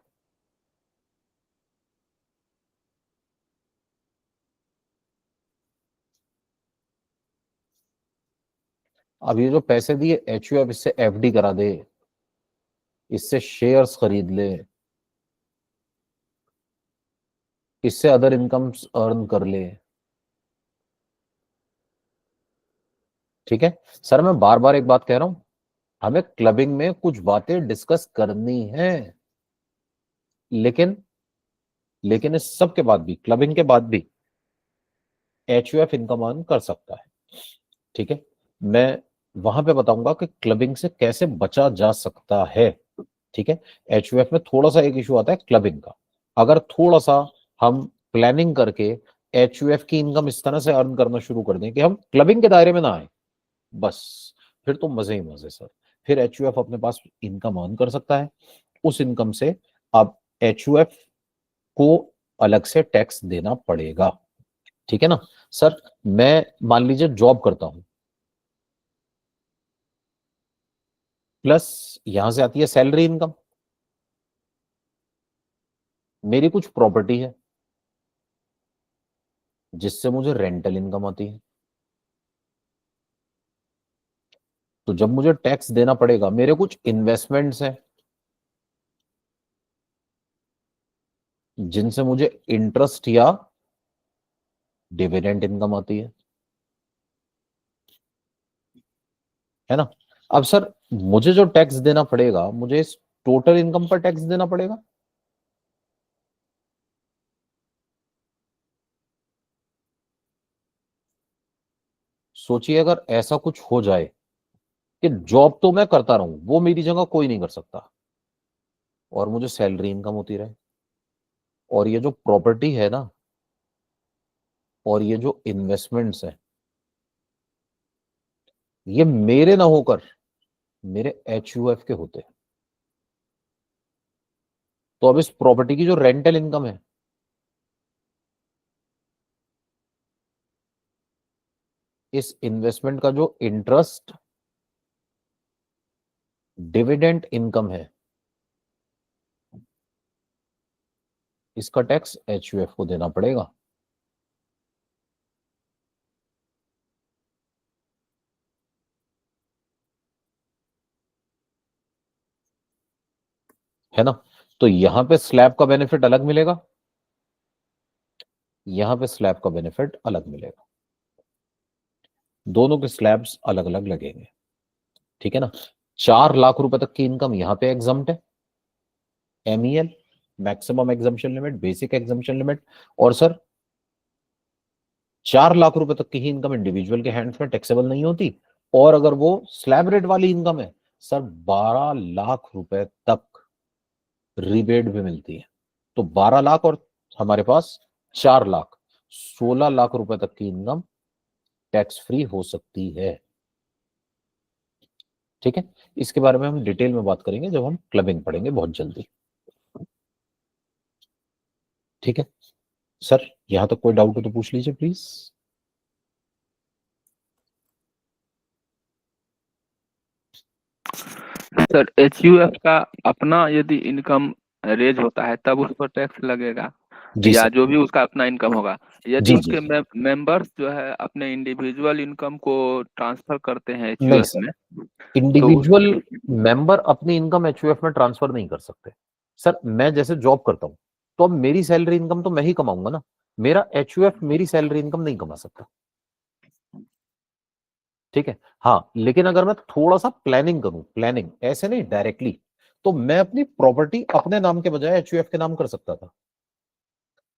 अब ये जो पैसे दिए एच यू एफ इससे एफडी करा दे, इससे शेयर्स खरीद ले, इससे अदर इनकम अर्न कर ले। ठीक है। सर, मैं बार बार एक बात कह रहा हूं, हमें क्लबिंग में कुछ बातें डिस्कस करनी है। लेकिन लेकिन इस सब के बाद भी, क्लबिंग के बाद भी H U F income earn कर सकता है। ठीक है। मैं वहां पे बताऊंगा कि क्लबिंग से कैसे बचा जा सकता है। ठीक है। एच यू एफ में थोड़ा सा एक इशू आता है क्लबिंग का। अगर थोड़ा सा हम प्लानिंग करके एच यू एफ की इनकम इस तरह से अर्न करना शुरू कर दें कि हम क्लबिंग के दायरे में ना आए, बस फिर तो मजे ही मजे सर। फिर एच यू एफ अपने पास इनकम अर्न कर सकता है। उस इनकम से अब एच यू एफ को अलग से टैक्स देना पड़ेगा। ठीक है ना। सर, मैं मान लीजिए जॉब करता हूं, प्लस यहां से आती है सैलरी इनकम, मेरी कुछ प्रॉपर्टी है जिससे मुझे रेंटल इनकम आती है। तो जब मुझे टैक्स देना पड़ेगा, मेरे कुछ इन्वेस्टमेंट्स हैं जिनसे मुझे इंटरेस्ट या डिविडेंड इनकम आती है ना। अब सर, मुझे जो टैक्स देना पड़ेगा, मुझे इस टोटल इनकम पर टैक्स देना पड़ेगा। सोचिए अगर ऐसा कुछ हो जाए कि जॉब तो मैं करता रहूं, वो मेरी जगह कोई नहीं कर सकता, और मुझे सैलरी इनकम होती रहे, और ये जो प्रॉपर्टी है ना, और ये जो इन्वेस्टमेंट्स है, ये मेरे ना होकर मेरे एच यू एफ के होते। तो अब इस प्रॉपर्टी की जो रेंटल इनकम है, इस इन्वेस्टमेंट का जो इंटरेस्ट डिविडेंड इनकम है, इसका टैक्स एच यू एफ को देना पड़ेगा। है ना। तो यहां पे स्लैब का बेनिफिट अलग मिलेगा, यहां पे स्लैब का बेनिफिट अलग मिलेगा। दोनों के स्लैब्स अलग अलग लगेंगे। ठीक है ना। 4 लाख रुपए तक की इनकम यहां पे एग्जम्प्ट है, MEL, maximum exemption limit, basic exemption limit. और सर, 4 लाख रुपए तक की ही इनकम इंडिविजुअल के हैंड्स में टैक्सेबल नहीं होती। और अगर वो स्लैब रेट वाली इनकम है, सर 12 लाख रुपए तक रिबेट भी मिलती है। तो 12 लाख और हमारे पास 4 लाख, 16 लाख रुपए तक की इनकम टैक्स फ्री हो सकती है। ठीक है। इसके बारे में हम डिटेल में बात करेंगे जब हम क्लबिंग पढ़ेंगे बहुत जल्दी। ठीक है। सर यहां तक कोई डाउट हो तो पूछ लीजिए प्लीज। सर एचयूएफ का अपना यदि इनकम रेज होता है तब उस पर टैक्स लगेगा, जी या सर। जो भी उसका अपना इनकम होगा? यदि जी जी। उसके मेंबर्स जो है अपने इंडिविजुअल इनकम को ट्रांसफर करते हैं नहीं एचयूएफ सर, में, तो उस इंडिविजुअल मेंबर अपनी इनकम एचयूएफ में ट्रांसफर नहीं कर सकते। सर मैं जैसे जॉब करता हूं तो अब मेरी सैलरी इनकम तो मैं ही कमाऊंगा ना, मेरा एचयूएफ मेरी सैलरी इनकम नहीं कमा सकता। ठीक है। हाँ लेकिन अगर मैं थोड़ा सा प्लानिंग करूं, प्लानिंग ऐसे नहीं डायरेक्टली, तो मैं अपनी प्रॉपर्टी अपने नाम के बजाय एचयूएफ के नाम कर सकता था।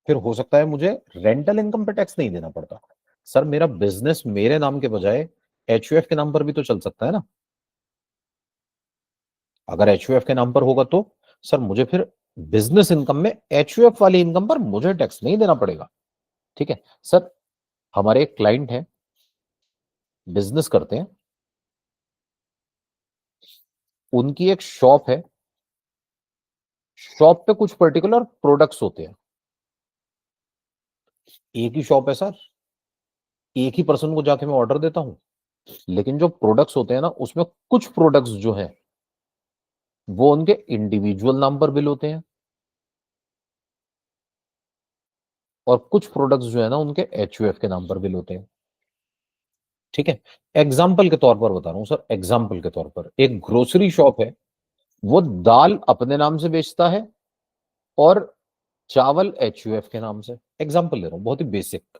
फिर हो सकता है मुझे रेंटल इनकम पे टैक्स नहीं देना पड़ता। सर मेरा बिजनेस मेरे नाम के बजाय एचयूएफ के नाम पर भी तो चल सकता है ना। अगर एचयूएफ के नाम पर होगा तो सर मुझे फिर बिजनेस इनकम में एचयूएफ वाली इनकम पर मुझे टैक्स नहीं देना पड़ेगा। ठीक है। सर हमारे एक क्लाइंट है, बिजनेस करते हैं, उनकी एक शॉप है, शॉप पे कुछ पर्टिकुलर प्रोडक्ट्स होते हैं। एक ही शॉप है सर, एक ही पर्सन को जाके मैं ऑर्डर देता हूं, लेकिन जो प्रोडक्ट्स होते हैं ना उसमें कुछ प्रोडक्ट्स जो हैं वो उनके इंडिविजुअल नाम पर बिल होते हैं, और कुछ प्रोडक्ट्स जो है ना उनके एचयूएफ के नाम पर बिल होते हैं। ठीक है। एग्जाम्पल के तौर पर बता रहा हूं सर, एग्जाम्पल के तौर पर एक ग्रोसरी शॉप है, वो दाल अपने नाम से बेचता है और चावल एचयूएफ के नाम से। एग्जाम्पल ले रहा हूं बहुत ही बेसिक।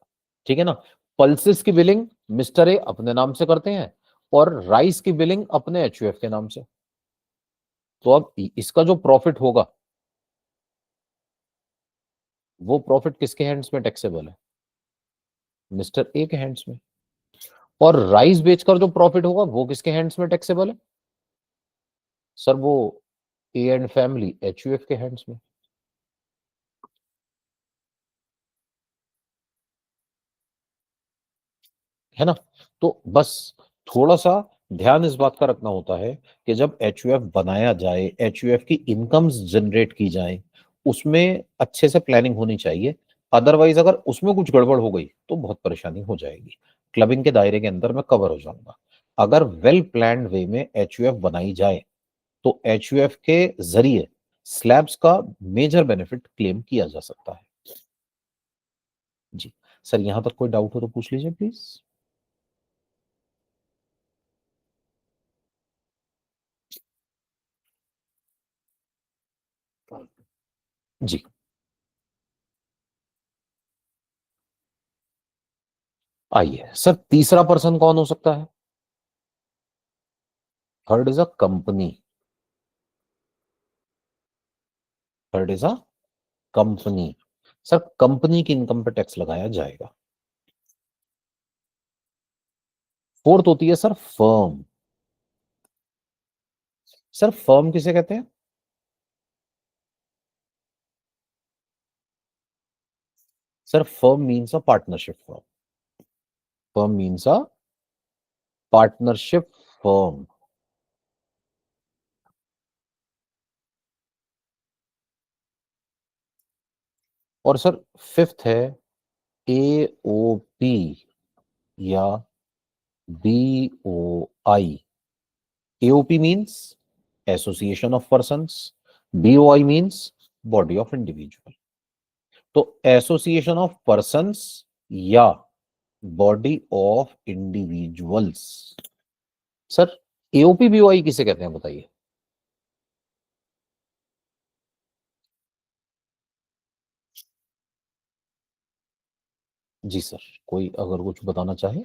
ठीक है ना। पल्सेस की बिलिंग मिस्टर ए अपने नाम से करते हैं और राइस की बिलिंग अपने एचयूएफ के नाम से। तो अब इसका जो प्रॉफिट होगा वो प्रॉफिट किसके हैंड्स में टैक्सेबल है? मिस्टर ए के हैंड्स में। और राइस बेचकर जो प्रॉफिट होगा वो किसके हैंड्स में टैक्सेबल है? सर वो ए एंड फैमिली एचयूएफ के हैंड्स में। है ना। तो बस थोड़ा सा ध्यान इस बात का रखना होता है कि जब एचयूएफ बनाया जाए, एचयूएफ की इनकम्स जनरेट की जाए, उसमें अच्छे से प्लानिंग होनी चाहिए। अदरवाइज अगर उसमें कुछ गड़बड़ हो गई तो बहुत परेशानी हो जाएगी। क्लबिंग के दायरे के अंदर मैं कवर हो जाऊंगा। अगर वेल प्लान्ड वे में एचयूएफ बनाई जाए तो एचयूएफ के जरिए स्लैब्स का मेजर बेनिफिट क्लेम किया जा सकता है। जी। सर यहां तक कोई डाउट हो तो पूछ लीजिए प्लीज। जी। आइए सर, तीसरा पर्सन कौन हो सकता है? Third is a company. Third is a company. Sir company की इनकम पर टैक्स लगाया जाएगा। फोर्थ होती है सर फर्म। सर फर्म किसे कहते हैं? Sir firm means a partnership firm. Firm means a partnership firm. और सर फिफ्थ है एओपी या BOI. AOP means association of persons, BOI means body of individual. तो एसोसिएशन ऑफ पर्संस या body of individuals. Sir AOP BOI किसे कहते हैं बताइए? जी sir, कोई अगर कुछ बताना चाहे।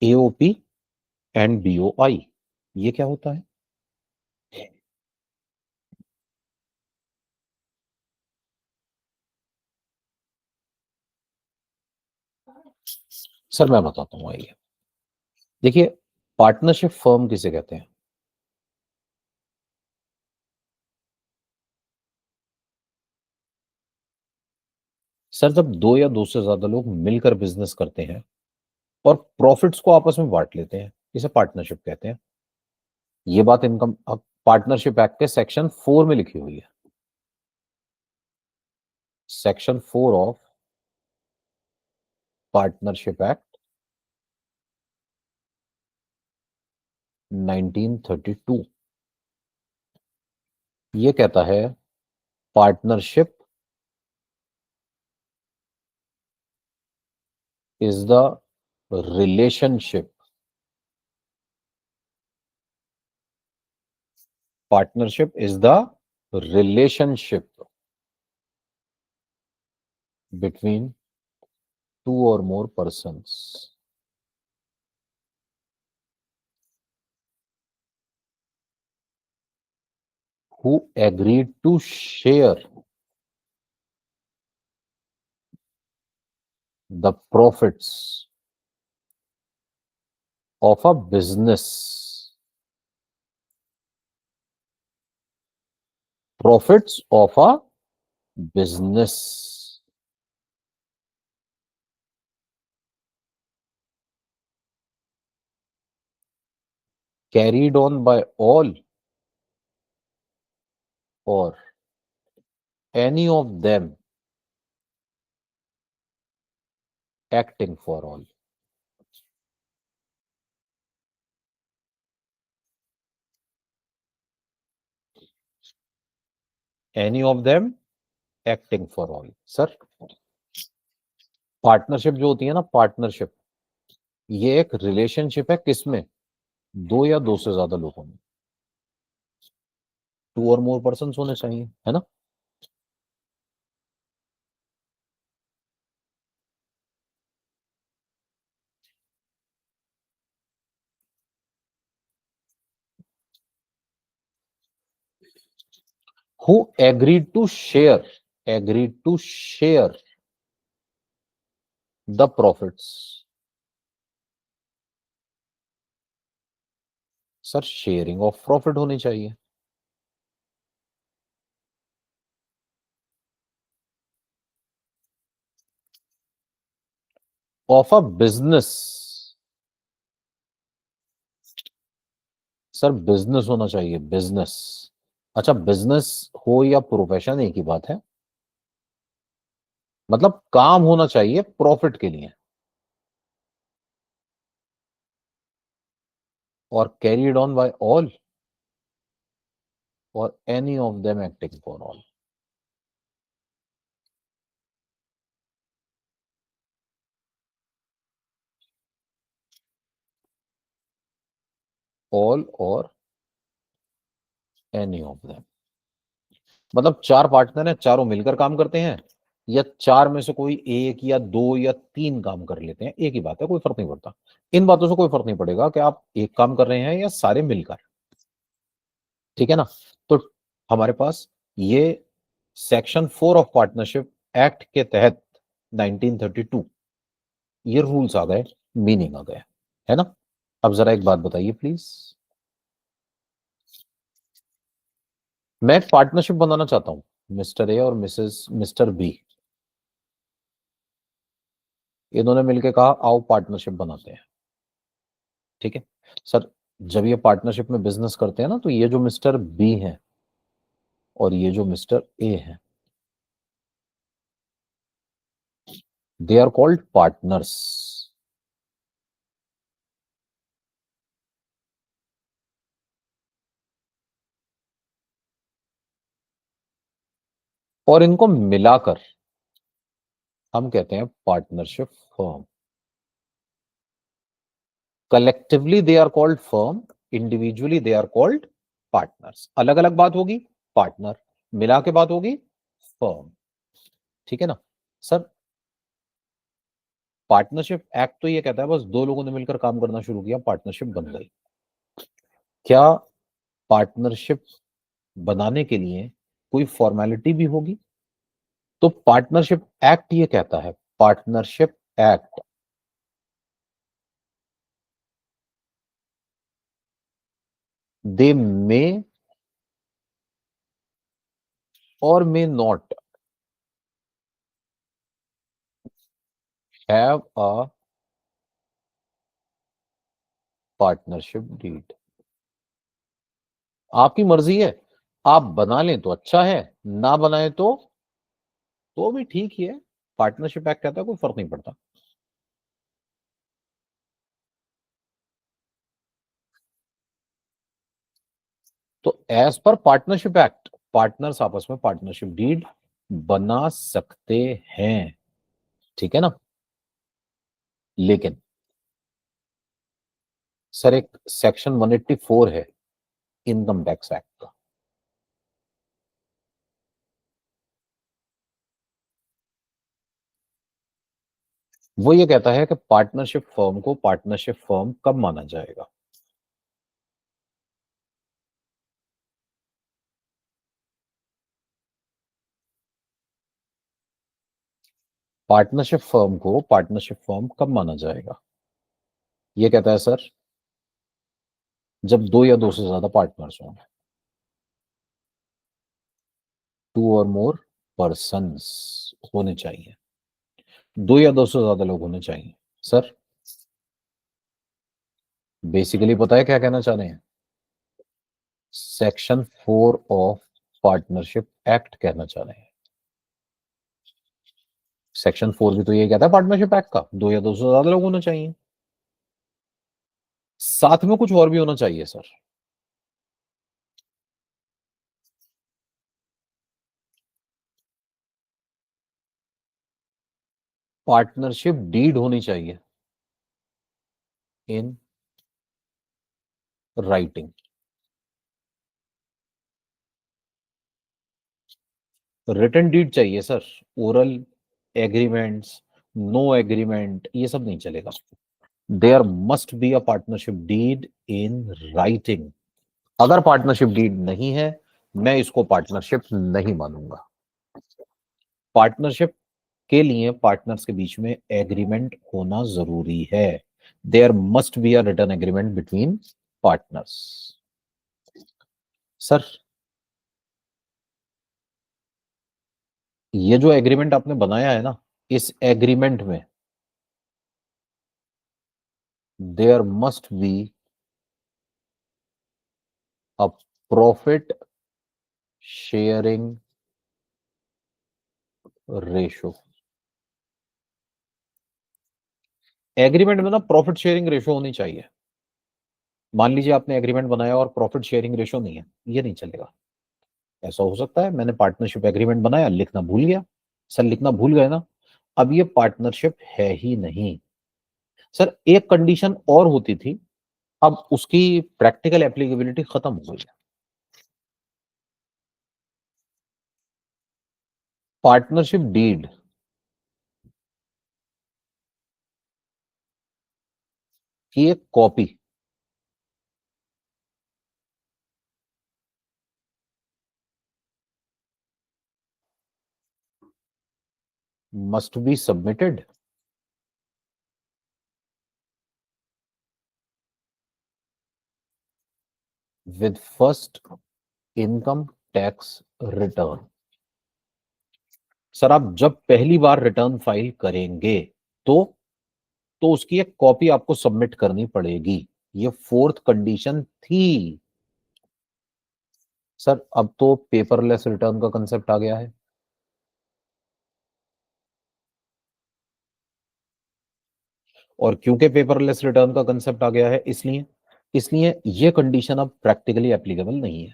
एओपी एंड बीओआई ये क्या होता है? सर मैं बताता हूं, आइए। देखिए, पार्टनरशिप फर्म किसे कहते हैं? सर जब दो या दो से ज्यादा लोग मिलकर बिजनेस करते हैं और प्रॉफिट्स को आपस में बांट लेते हैं, इसे पार्टनरशिप कहते हैं। ये बात इनकम, अब पार्टनरशिप एक्ट के सेक्शन 4 में लिखी हुई है, सेक्शन 4 ऑफ पार्टनरशिप एक्ट 1932 ये कहता है partnership is the relationship, partnership is the relationship between two or more persons who agreed to share the profits of a business, profits of a business carried on by all or any of them acting for all. Any of them acting for all. Sir partnership जो होती है ना, partnership ये एक relationship है, किसमें? दो या दो से ज्यादा लोगों में, टू और मोर पर्सन होने चाहिए, है ना? Who agreed to share the profits. Sir sharing of profit होनी चाहिए। Of a business, sir business होना चाहिए, बिजनेस। अच्छा बिजनेस हो या प्रोफेशन एक ही बात है, मतलब काम होना चाहिए प्रॉफिट के लिए, और कैरिड ऑन बाय ऑल और any of them acting for all. All और एनी ऑफ देम, मतलब चार पार्टनर हैं, चारों मिलकर काम करते हैं, या चार में से कोई एक या दो या तीन काम कर लेते हैं, एक ही बात है, कोई फर्क नहीं पड़ता। इन बातों से कोई फर्क नहीं पड़ेगा कि आप एक काम कर रहे हैं या सारे मिलकर, ठीक है ना? तो हमारे पास ये सेक्शन 4 ऑफ पार्टनरशिप एक्ट के तहत 1932 ये रूल्स आ गए, मीनिंग आ गए, है ना? अब जरा एक बात बताइए प्लीज, मैं एक पार्टनरशिप बनाना चाहता हूं, मिस्टर ए और मिस्टर बी, इन्होंने मिलकर कहा आओ पार्टनरशिप बनाते हैं, ठीक है? सर जब ये पार्टनरशिप में बिजनेस करते हैं ना, तो ये जो मिस्टर बी है और ये जो मिस्टर ए है, दे आर कॉल्ड पार्टनर्स। और इनको मिलाकर हम कहते हैं partnership firm. Collectively they are called firm, individually they are called partners. अलग अलग बात होगी पार्टनर, मिला के बात होगी फर्म, ठीक है ना? सर पार्टनरशिप एक्ट तो ये कहता है बस दो लोगों ने मिलकर काम करना शुरू किया, पार्टनरशिप बन गई। क्या पार्टनरशिप बनाने के लिए कोई फॉर्मेलिटी भी होगी? तो पार्टनरशिप एक्ट ये कहता है, पार्टनरशिप एक्ट दे मे और may not have a partnership deed. आपकी मर्जी है, आप बना लें तो अच्छा है, ना बनाए तो भी ठीक ही है। पार्टनरशिप एक्ट कहता है कोई फर्क नहीं पड़ता। तो as per partnership act partners आपस में पार्टनरशिप डीड बना सकते हैं, ठीक है ना। लेकिन सर एक सेक्शन 184 है इनकम टैक्स एक्ट का, वो ये कहता है कि पार्टनरशिप फर्म को पार्टनरशिप फर्म कब माना जाएगा। पार्टनरशिप फर्म को पार्टनरशिप फर्म कब माना जाएगा, ये कहता है सर जब दो या दो से ज्यादा पार्टनर्स हों, टू और मोर पर्सन्स होने चाहिए, दो या दो से ज्यादा लोग होने चाहिए। सर बेसिकली पता है क्या कहना चाह रहे हैं, सेक्शन 4 ऑफ पार्टनरशिप एक्ट कहना चाह रहे हैं। सेक्शन 4 भी तो ये कहता है पार्टनरशिप एक्ट का दो या दो से ज्यादा लोग होना चाहिए, साथ में कुछ और भी होना चाहिए सर। पार्टनरशिप डीड होनी चाहिए इन राइटिंग। रिटन डीड चाहिए sir, oral agreements, no agreement ये सब नहीं चलेगा। There must be a partnership deed in writing. अगर पार्टनरशिप डीड नहीं है, मैं इसको पार्टनरशिप नहीं मानूंगा। पार्टनरशिप के लिए पार्टनर्स के बीच में एग्रीमेंट होना जरूरी है। There must be a written agreement between partners. Sir ये जो एग्रीमेंट आपने बनाया है ना, इस एग्रीमेंट में there must be a profit sharing ratio. Agreement में ना प्रॉफिट शेयरिंग रेशो होनी चाहिए। मान लीजिए आपने एग्रीमेंट बनाया और प्रॉफिट शेयरिंग रेशो नहीं है, ये नहीं चलेगा। ऐसा हो सकता है मैंने पार्टनरशिप एग्रीमेंट बनाया, लिखना भूल गया। सर लिखना भूल गए ना, अब ये पार्टनरशिप है ही नहीं। सर एक कंडीशन और होती थी, अब उसकी प्रैक्टिकल एप्लीकेबिलिटी खत्म हो गई है। पार्टनरशिप डीड की एक copy must be submitted with first income tax return. Sir आप जब पहली बार रिटर्न फाइल करेंगे तो उसकी एक कॉपी आपको सबमिट करनी पड़ेगी। ये फोर्थ कंडीशन थी। सर अब तो पेपरलेस रिटर्न का कंसेप्ट आ गया है। और क्योंकि पेपरलेस रिटर्न का कंसेप्ट आ गया है, इसलिए इसलिए ये कंडीशन अब प्रैक्टिकली एप्लीकेबल नहीं है,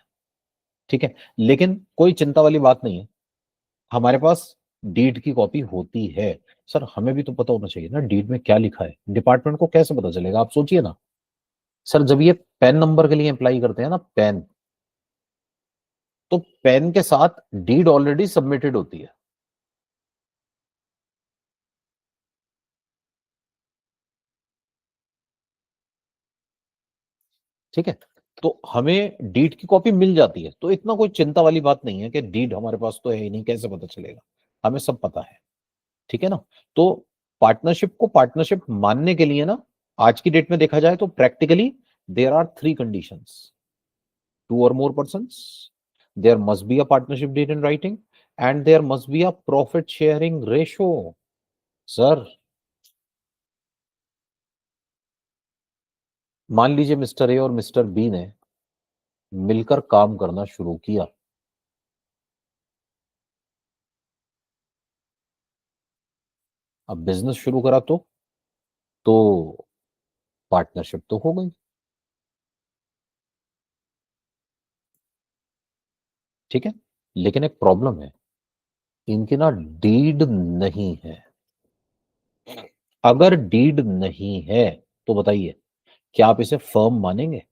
ठीक है। लेकिन कोई चिंता वाली बात नहीं है, हमारे पास डीड की कॉपी होती है। सर हमें भी तो पता होना चाहिए ना डीड में क्या लिखा है, डिपार्टमेंट को कैसे पता चलेगा, आप सोचिए ना। सर जब ये पैन नंबर के लिए अप्लाई करते हैं ना, पैन, तो पैन के साथ डीड ऑलरेडी सबमिटेड होती है, ठीक है। तो हमें डीड की कॉपी मिल जाती है, तो इतना कोई चिंता वाली बात नहीं है कि डीड हमारे पास तो है ही नहीं, कैसे पता चलेगा। हमें सब पता है, ठीक है ना। तो पार्टनरशिप को पार्टनरशिप मानने के लिए ना, आज की डेट में देखा जाए तो practically there are three conditions: two or more person, there must be a partnership deed in writing, and there must be a profit sharing ratio. Sir मान लीजिए मिस्टर ए और मिस्टर बी ने मिलकर काम करना शुरू किया। अब बिजनेस शुरू करा तो पार्टनरशिप तो हो गई। ठीक है, लेकिन एक प्रॉब्लम है, इनकी ना डीड नहीं है। अगर डीड नहीं है तो बताइए, क्या आप इसे फर्म मानेंगे?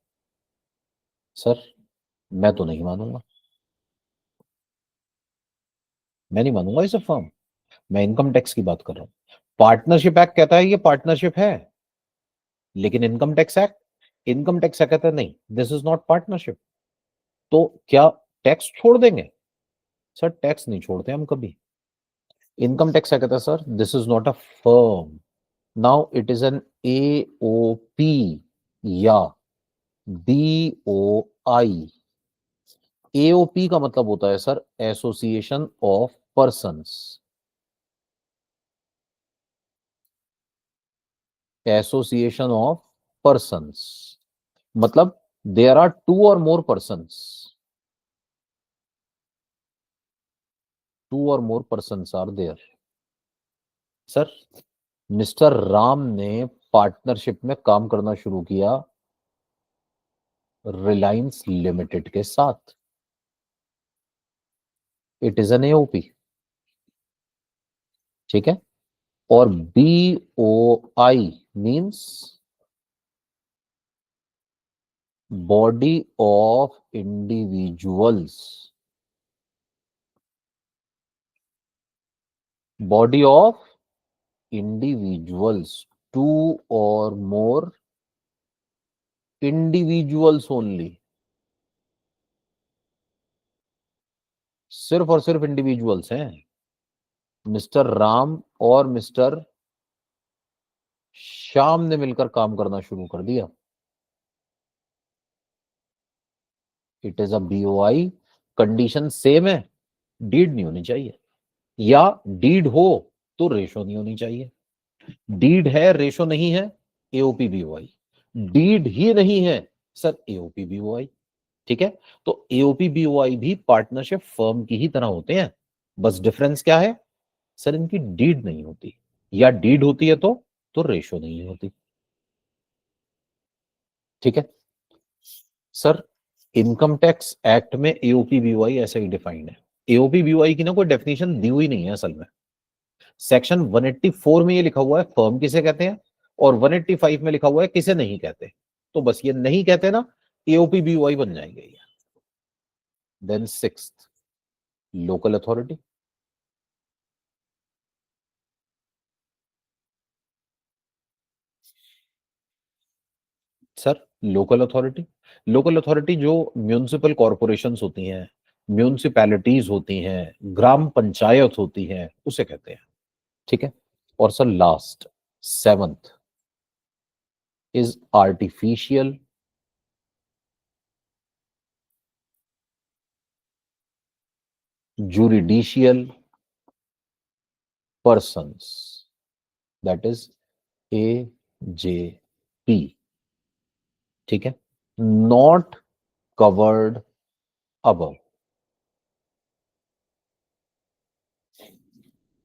सर, मैं तो नहीं मानूंगा। मैं नहीं मानूंगा इसे फर्म। मैं इनकम टैक्स की बात कर रहा हूं। पार्टनरशिप एक्ट कहता है ये पार्टनरशिप है, लेकिन इनकम टैक्स एक्ट कहता है नहीं, दिस इज नॉट पार्टनरशिप। तो क्या टैक्स छोड़ देंगे? सर, टैक्स नहीं छोड़ते हम कभी। इनकम टैक्स क्या कहता है sir? This is not a firm, now it is an AOP या बीओआई। एओपी का मतलब होता है sir association of persons. Association of persons मतलब there are two or more persons. Two or more persons are there. Sir, mister Ram ने partnership में काम करना शुरू किया रिलायंस लिमिटेड के साथ। It is an AOP. ठीक है, और BOI means body of individuals. Body of individuals, two or more individuals only. सिर्फ और सिर्फ इंडिविजुअल्स हैं। मिस्टर राम और मिस्टर श्याम ने मिलकर काम करना शुरू कर दिया। It is a BOI. Condition same है, डीड नहीं होनी चाहिए, या डीड हो तो रेशो नहीं होनी चाहिए। डीड है, रेशो नहीं है, एओपी बीओआई। डीड ही नहीं है सर, एओपी बीओआई। ठीक है, तो एओपी बीओआई भी पार्टनरशिप फर्म की ही तरह होते हैं। बस डिफरेंस क्या है सर? इनकी डीड नहीं होती, या डीड होती है तो रेशो नहीं होती। ठीक है सर, इनकम टैक्स एक्ट में एओपी बीओआई ऐसे ही डिफाइंड है। एओपी बीओआई की ना कोई डेफिनेशन दी हुई नहीं है असल में। सेक्शन 184 में ये लिखा हुआ है फर्म किसे कहते हैं, और 185 में लिखा हुआ है किसे नहीं कहते। तो बस ये नहीं कहते ना, एओपी बीओआई बन जाएंगे ये। Then sixth, local authority. Sir, local authority जो म्यूनिसिपल कॉरपोरेशंस होती हैं, म्यूनिसिपैलिटीज होती हैं, ग्राम पंचायत होती हैं, उसे कहते हैं। ठीक है, और sir last, seventh is artificial juridical persons, that is AJP. ठीक है, not covered above.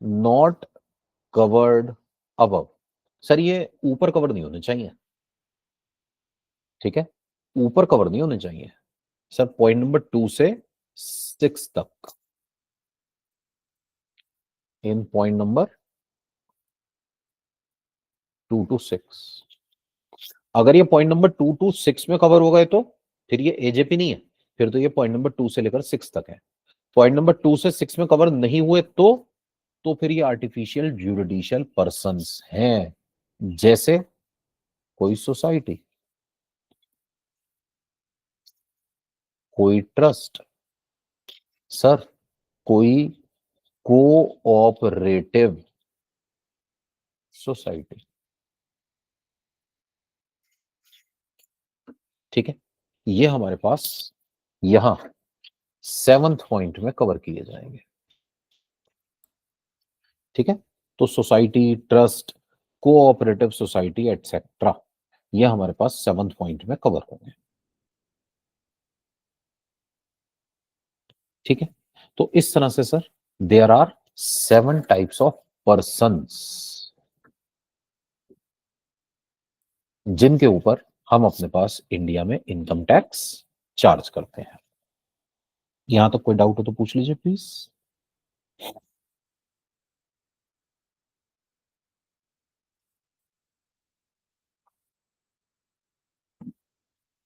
Not covered above. Sir, ये ऊपर कवर नहीं होने चाहिए। ठीक है, ऊपर कवर नहीं होने चाहिए। सर, पॉइंट नंबर 2 से 6 तक। इन पॉइंट नंबर 2 to 6, अगर ये पॉइंट नंबर 2 to 6 में कवर हो गए तो फिर ये एजेपी नहीं है, फिर तो ये पॉइंट नंबर 2 से लेकर 6 तक है। पॉइंट नंबर 2 से 6 में कवर नहीं हुए तो फिर ये आर्टिफिशियल ज्यूरिडिशियल पर्संस हैं। जैसे कोई सोसाइटी, कोई ट्रस्ट, सर कोई कोऑपरेटिव सोसाइटी। ठीक है, ये हमारे पास यहां 7th पॉइंट में कवर किए जाएंगे। ठीक है, तो society, trust, cooperative society etcetera, ये हमारे पास 7th पॉइंट में कवर होंगे। ठीक है, तो इस तरह से sir there are 7 types of persons जिनके ऊपर हम अपने पास इंडिया में इनकम टैक्स चार्ज करते हैं। यहां तक कोई डाउट हो तो पूछ लीजिए प्लीज।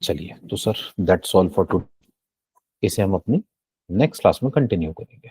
चलिए, तो sir that's all for today. इसे हम अपनी नेक्स्ट क्लास में कंटिन्यू करेंगे।